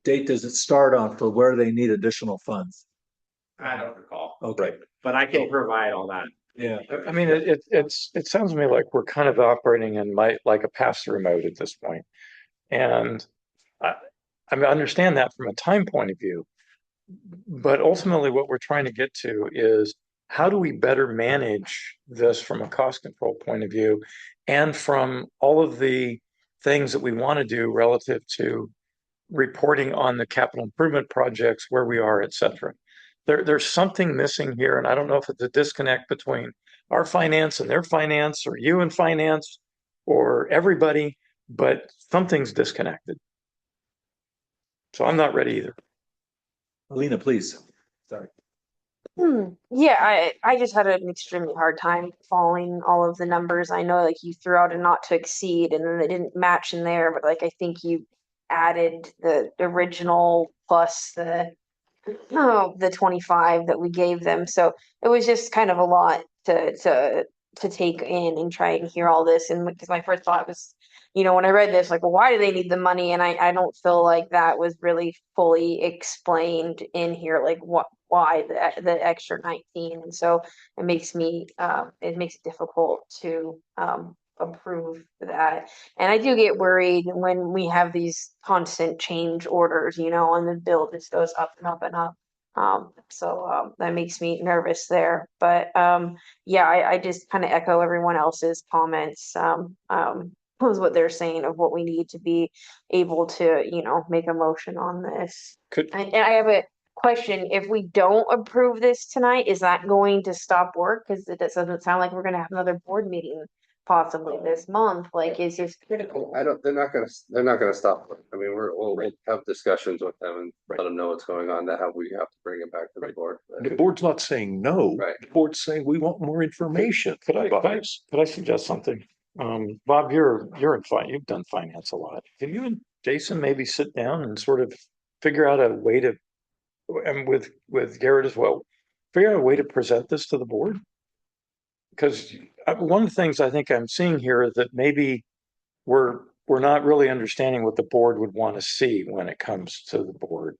date does it start on for where they need additional funds? I don't recall, Okay, but I can provide all that. yeah. I mean, it sounds to me like we're kind of operating in like a pass-through mode at this point. And I understand that from a time point of view, but ultimately what we're trying to get to is how do we better manage this from a cost control point of view and from all of the things that we want to do relative to reporting on the capital improvement projects, where we are, et cetera. There's something missing here, and I don't know if it's a disconnect between our finance and their finance, or you and finance, or everybody, but something's disconnected. So I'm not ready either. Alina, please. Sorry. Yeah, I just had an extremely hard time following all of the numbers. I know like you threw out a not to exceed and then they didn't match in there, but like I think you added the original plus the 25 that we gave them. So it was just kind of a lot to take in and try and hear all this. And because my first thought was, when I read this, like, well, why do they need the money? And I don't feel like that was really fully explained in here, like why the extra 19. And so it makes it difficult to approve that. And I do get worried when we have these constant change orders, and the bill just goes up and up and up. So that makes me nervous there. But yeah, I just kind of echo everyone else's comments. Was what they're saying of what we need to be able to, make a motion on this. And I have a question. If we don't approve this tonight, is that going to stop work? Because it doesn't sound like we're going to have another board meeting possibly this month. Like, is this critical? They're not gonna stop. I mean, we'll have discussions with them and let them know what's going on, that how we have to bring it back to the board. The board's not saying no. Right. The board's saying we want more information. Could I suggest something? Bob, you're in you've done finance a lot. Can you and Jason maybe sit down and sort of figure out a way to, and with Garrett as well, figure out a way to present this to the board? Because one of the things I think I'm seeing here is that maybe we're not really understanding what the board would want to see when it comes to the board.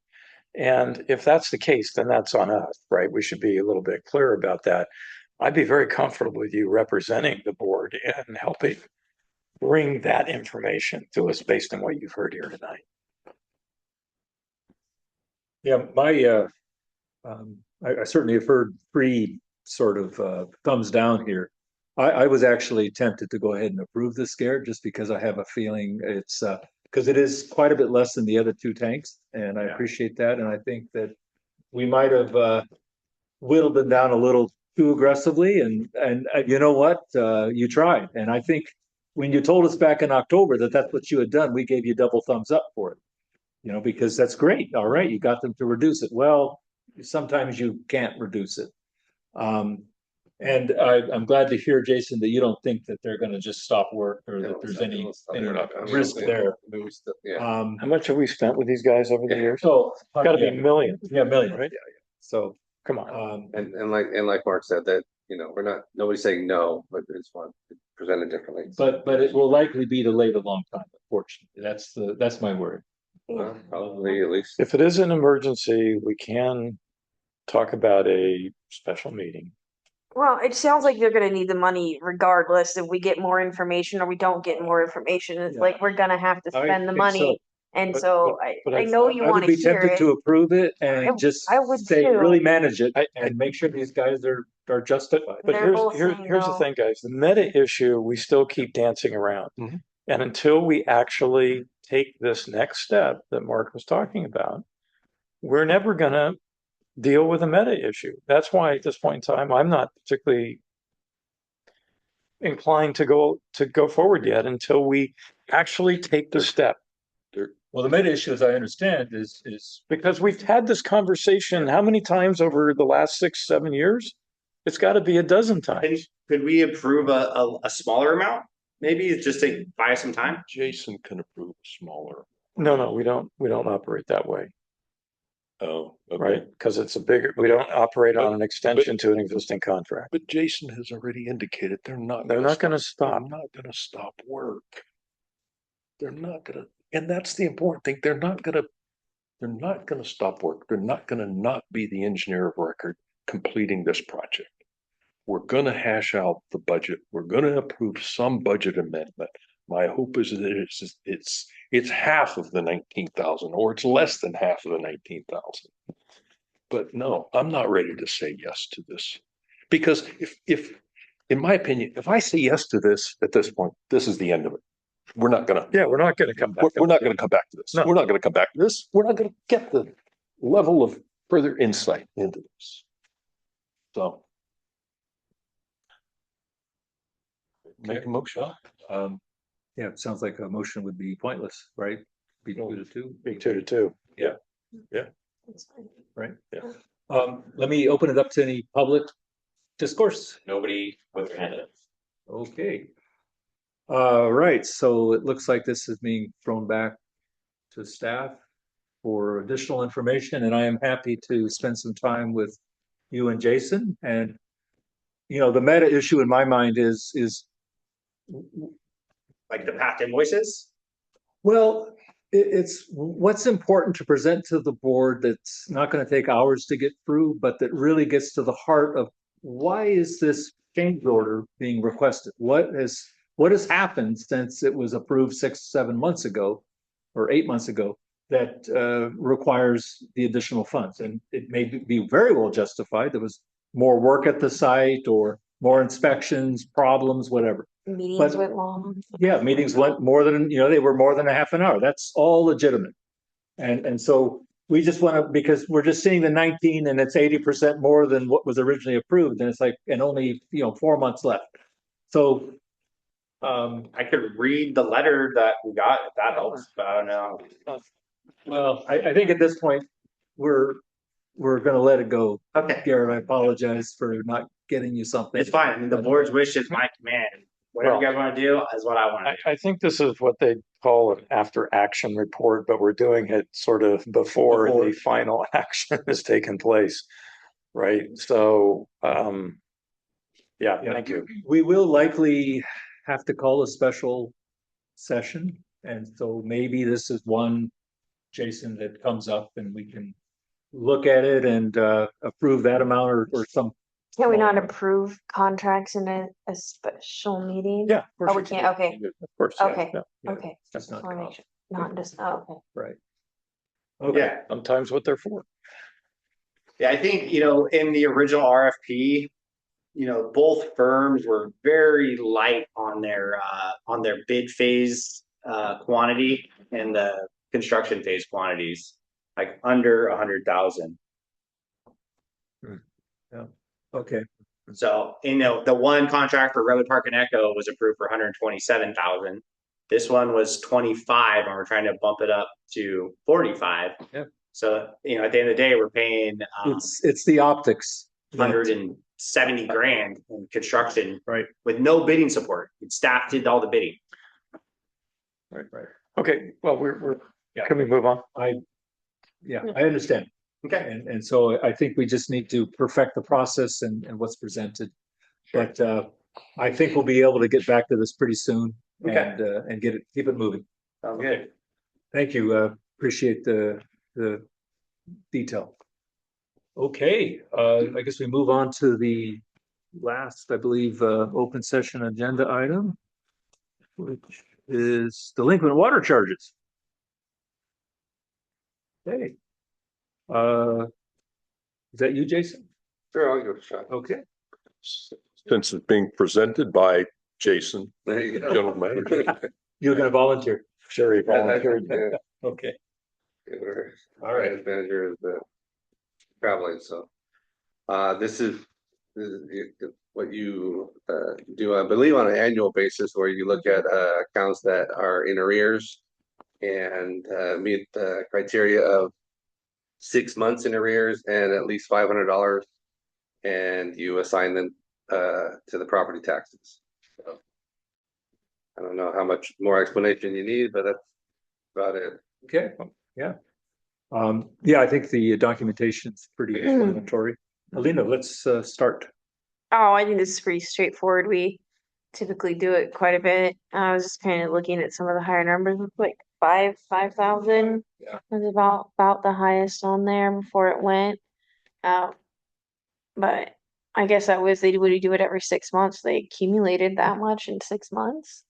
And if that's the case, then that's on us, right? We should be a little bit clear about that. I'd be very comfortable with you representing the board and helping bring that information to us based on what you've heard here tonight. Yeah, I certainly have heard 3 sort of thumbs down here. I was actually tempted to go ahead and approve this, Garrett, just because I have a feeling it's because it is quite a bit less than the other 2 tanks, and I appreciate that. And I think that we might have whittled them down a little too aggressively, and you know what, you tried. And I think when you told us back in October that that's what you had done, we gave you double thumbs up for it, because that's great. All right, you got them to reduce it. Well, sometimes you can't reduce it. And I'm glad to hear, Jason, that you don't think that they're going to just stop work or that there's any risk there. Yeah. How much have we spent with these guys over the years? So It's got to be millions. Yeah, millions. Right? So come on. And like Mark said, that nobody's saying no, but it's fun presented differently. But it will likely be delayed a long time, unfortunately. That's my worry. Probably, at least. If it is an emergency, we can talk about a special meeting. Well, it sounds like they're gonna need the money regardless if we get more information or we don't get more information. It's like we're gonna have to spend the money. And so I know you I want would to be hear tempted it. to approve it and just I would say, too. really manage it and make sure these guys are justified. But They're both here's saying the no. thing, guys. The meta issue we still keep dancing around. Mhm. And until we actually take this next step that Mark was talking about, we're never going to deal with a meta issue. That's why at this point in time, I'm not particularly inclined to go forward yet until we actually take the step. Well, the meta issue, as I understand, is Because we've had this conversation how many times over the last 6, 7 years? It's got to be a dozen times. Could we approve a smaller amount? Maybe just to buy some time? Jason can approve a smaller. No, we don't operate that way, Oh, okay. right? Because it's a bigger, we don't operate on an extension to an existing contract. But Jason has already indicated they're not They're not going to stop. They're not gonna stop work. They're not gonna, and that's the important thing. They're not gonna stop work. They're not gonna not be the engineer of record completing this project. We're gonna hash out the budget. We're gonna approve some budget amendment. My hope is that it's half of the 19,000, or it's less than half of the 19,000. But no, I'm not ready to say yes to this. Because if in my opinion, if I say yes to this at this point, this is the end of it. We're not gonna come back. we're not gonna come back to this. No. We're not gonna come back to this. We're not gonna get the level of further insight into this. So. Make a motion. yeah, it sounds like a motion would be pointless, right? Be 2-2. Be 2-2. That's fine. Right? Yeah. Let me open it up to any public discourse. Nobody with their hand up. Okay. Right, so it looks like this is being thrown back to staff for additional information, and I am happy to spend some time with you and Jason. And, you know, the meta issue in my mind is Like the past invoices? well, it's what's important to present to the board that's not going to take hours to get through, but that really gets to the heart of why is this change order being requested? What has happened since it was approved 6-7 months ago or 8 months ago that requires the additional funds? And it may be very well justified. There was more work at the site or more inspections, problems, whatever. Meetings went long. Yeah, meetings went more than, they were more than a half an hour. That's all legitimate. And so we just want to, because we're just seeing the 19 and it's 80% more than what was originally approved. And it's like, and only, 4 months left. So, I could read the letter that we got, if that helps, but I don't know. well, I think at this point, we're going to let it go. Okay, Garrett, I apologize for not getting you something. it's fine. I mean, the board's wish is my command. Whatever you guys want to do is what I want to do. I think this is what they call an after action report, but we're doing it sort of before the final action has taken place. Right. So, yeah, thank you. We will likely have to call a special session. And so maybe this is one, Jason, that comes up and we can look at it and approve that amount or some. Can we not approve contracts in a special meeting? Yeah. Oh, we can't, okay, Of course. yeah, Okay. yeah. okay. That's Just not wanna make sure, not just, oh, okay. right. Okay. Yeah, Sometimes what they're for. yeah, I think, in the original RFP, both firms were very light on their bid phase quantity and the construction phase quantities, like under 100,000. Okay. So, the one contract for Redwood Park and Echo was approved for 127,000. This one was 25 and we're trying to bump it up to 45. Yep. So, at the end of the day, we're paying It's the optics. 170 grand in construction. Right. With no bidding support. Staff did all the bidding. Right. Okay, well, we're, Yeah. can we move on? I understand. Okay. And so I think we just need to perfect the process and what's presented. But I think we'll be able to get back to this pretty soon Okay. and keep it moving. Sounds good. Thank you. Appreciate the detail. Okay, I guess we move on to the last, I believe, open session agenda item, which is delinquent water charges. Okay. Is that you, Jason? Sure, I'll give it a shot. Okay. Since it's being presented by Jason, There you go. general manager. You're gonna volunteer. Sure, he volunteered. Yeah, Okay. we're- All right. finance manager is traveling, so. This is what you do, I believe, on an annual basis, where you look at accounts that are in arrears and meet the criteria of 6 months in arrears and at least $500, and you assign them to the property taxes. So, I don't know how much more explanation you need, but that's about it. Okay, yeah. Yeah, I think the documentation's pretty explanatory. Alina, let's start. Oh, I think this is pretty straightforward. We typically do it quite a bit. I was just kind of looking at some of the higher numbers, like 5,000 Yeah. was about the highest on there before it went. But I guess that was they would do it every 6 months. They accumulated that much in 6 months.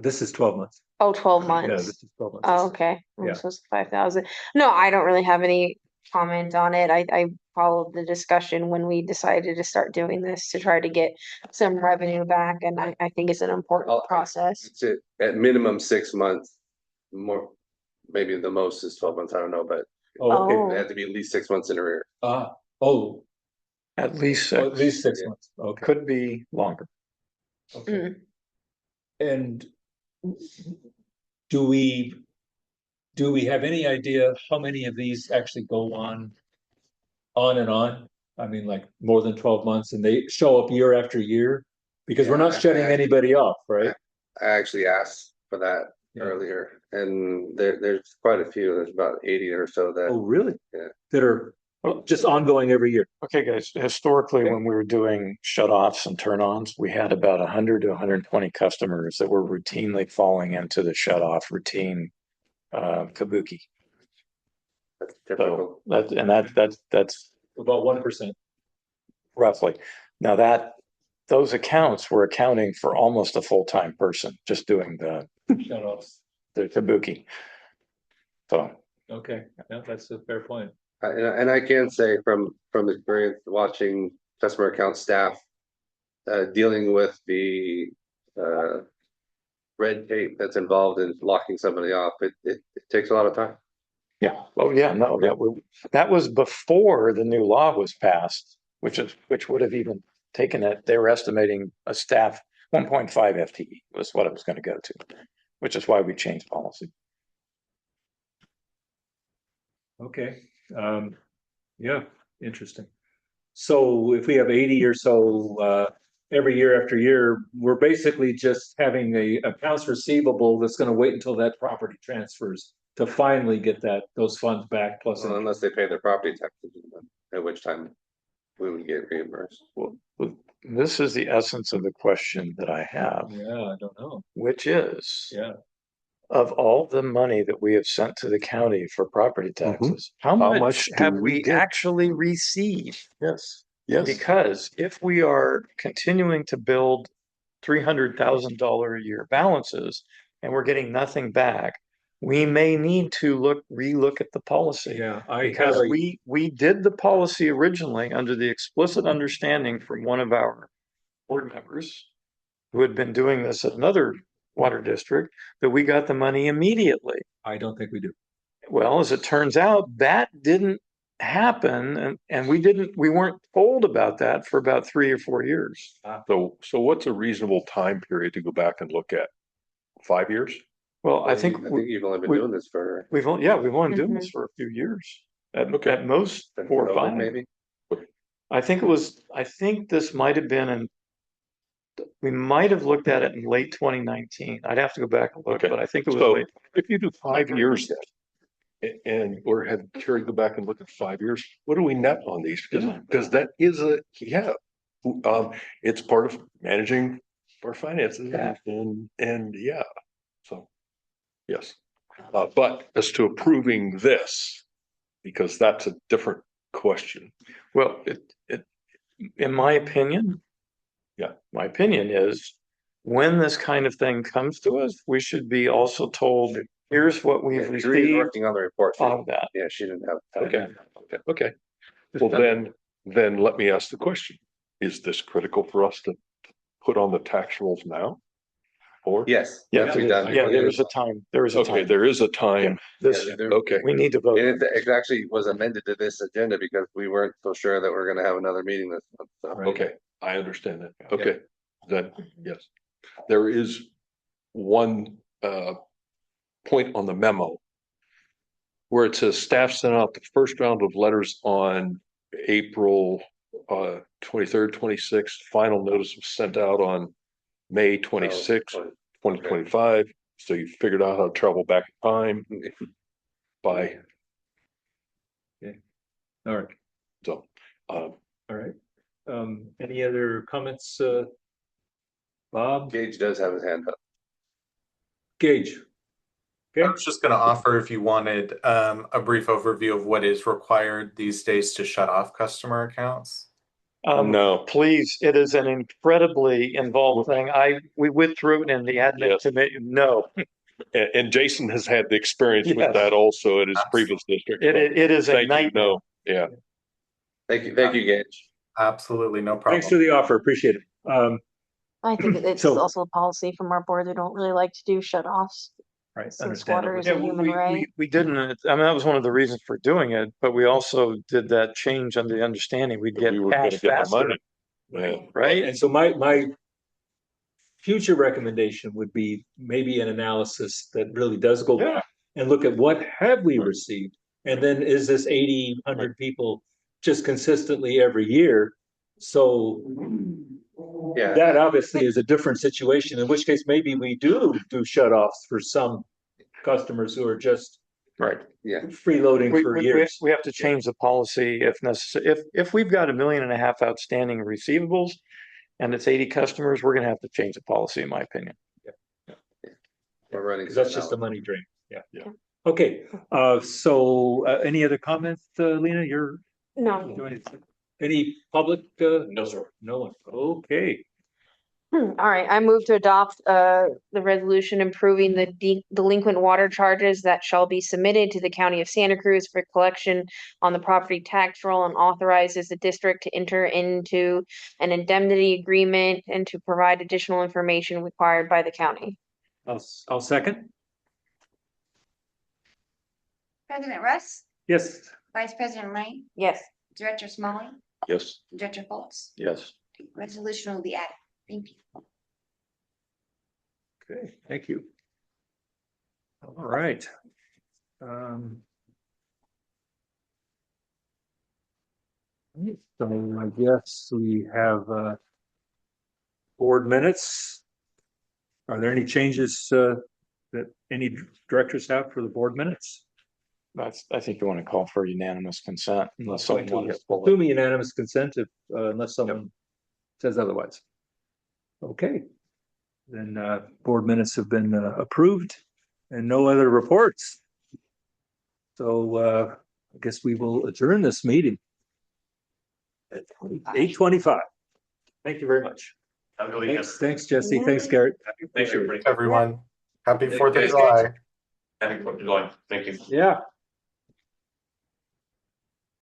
This is 12 months. Oh, 12 Yeah, months. this is 12 months. Oh, okay. Yeah. So it's 5,000. No, I don't really have any comment on it. I followed the discussion when we decided to start doing this to try to get some revenue back, and I think it's an important process. It's at minimum 6 months, more, maybe the most is 12 months, I don't know, but Oh, okay. they have to be at least 6 months in arrears. Oh, At least at six. least 6 Yeah. months. Okay. Could be longer. Okay. And do we have any idea how many of these actually go on and on? I mean, like more than 12 months, and they show up year after year? Because we're not Yeah, shutting anybody off, right? I actually asked for that Yeah. earlier, and there's quite a few. There's about 80 or so that Oh, really? Yeah. That are just ongoing every year. Okay, guys, historically, when we were doing shut-offs and turn-ons, we had about 100 to 120 customers that were routinely falling into the shut-off routine kabuki. that's So typical. that's About 1%. roughly. Now those accounts were accounting for almost a full-time person just doing the Shut-offs. kabuki. So Okay, yeah, that's a fair point. And I can say from experience watching customer account staff dealing with the red tape that's involved in locking somebody off, it takes a lot of time. yeah, oh yeah, no, that was before the new law was passed, which would have even taken it. They were estimating a staff 1.5 FTE was what it was going to go to, which is why we changed policy. Okay, yeah, interesting. So if we have 80 or so every year after year, we're basically just having a accounts receivable that's gonna wait until that property transfers to finally get those funds back plus. Well, unless they pay their property taxes, at which time we would get reimbursed. Well, this is the essence of the question that I have, Yeah, I don't know. which is, Yeah, of all the money that we have sent to the county for property taxes, how How much much do have we we get? actually received? Yes, yes. Because if we are continuing to build $300,000 a year balances and we're getting nothing back, we may need to relook at the policy. yeah, I have Because a, we did the policy originally under the explicit understanding from one of our board members who had been doing this at another water district, that we got the money immediately. I don't think we do. Well, as it turns out, that didn't happen, and we weren't told about that for about 3 or 4 years. So what's a reasonable time period to go back and look at? 5 years? Well, I think you've only been we- doing this for we've only been doing this for a few years, at most 4 or 5. maybe. I think this might have been we might have looked at it in late 2019. I'd have to go back and look, Okay. but I think it was So late. if you do 5 years and we're had Terry go back and look at 5 years, what do we net on these? Because that is it's part of managing our finances Yeah. and yeah, so yes. But as to approving this, because that's a different question. Well, in my opinion, my opinion is when this kind of thing comes to us, we should be also told, here's what we've Drew's received working on the report. on that. Yeah, she didn't have time. Okay. Well, then let me ask the question. Is this critical for us to put on the tax rolls now? Or? Yes. Yeah, It'll be done yeah, before the there end is a time, there is a Okay, time. there is a time. This, Yeah, there- Okay, we need to vote. It actually was amended to this agenda because we weren't so sure that we're gonna have another meeting this month. So. okay, I understand that. Okay, that, yes. There is one point on the memo where it says staff sent out the first round of letters on April 23rd, 26th. Final notice was sent out on May 26th, 2025. So you figured out how to travel back in time by, All right, so, all right. Any other comments, Bob? Gage does have his hand up. Gage? I was just going to offer if you wanted a brief overview of what is required these days to shut off customer accounts. No. Please, it is an incredibly involved thing. We went through it in the admin Yes. committee. No, and Jason has had the experience with Yes. that also at his previous district. it is a Thank you, nightmare. no, yeah. Thank you, Gage. Absolutely no problem. Thanks for the offer, appreciate it. I think it's So- also a policy from our board. They don't really like to do shut-offs. Right, Since water understandable. is Yeah, a human right. we didn't, I mean, that was one of the reasons for doing it, but we also did that change under the understanding we'd get We were gonna cash get the faster, money. Yeah. right? And so my future recommendation would be maybe an analysis that really does go back and look at what have we received? And then is this 80, 100 people just consistently every year? So Yeah. that obviously is a different situation, in which case maybe we do shut-offs for some customers who are just Right. freeloading for years. We have to change the policy if necessary. If we've got $1.5 million outstanding receivables and it's 80 customers, we're gonna have to change the policy, in my opinion. We're running. Because that's just a money drain. Yeah. Okay, so any other comments, Lena? You're No. doing any public? No, sir. No one. Okay. All right, I move to adopt the resolution improving the delinquent water charges that shall be submitted to the County of Santa Cruz for collection on the property tax roll, and authorizes the district to enter into an indemnity agreement and to provide additional information required by the county. I'll second. President Russ, Yes. Vice President Lang, Yes. Director Smalley, Yes. Director Foltz. Yes. Resolution will be added. Thank you. Okay, thank you. All right. So I guess we have board minutes. Are there any changes that any directors have for the board minutes? I think you want to call for unanimous consent unless someone wants to pull it. Assume unanimous consent if unless someone says otherwise. Okay. Then board minutes have been approved and no other reports. So I guess we will adjourn this meeting at 8:25. Thank you very much. Have a good weekend. Thanks, Jesse. Thanks, Garrett. Thanks, everybody. Everyone, happy Thank 4th of you. July. Happy 4th of July. Thank you. Yeah.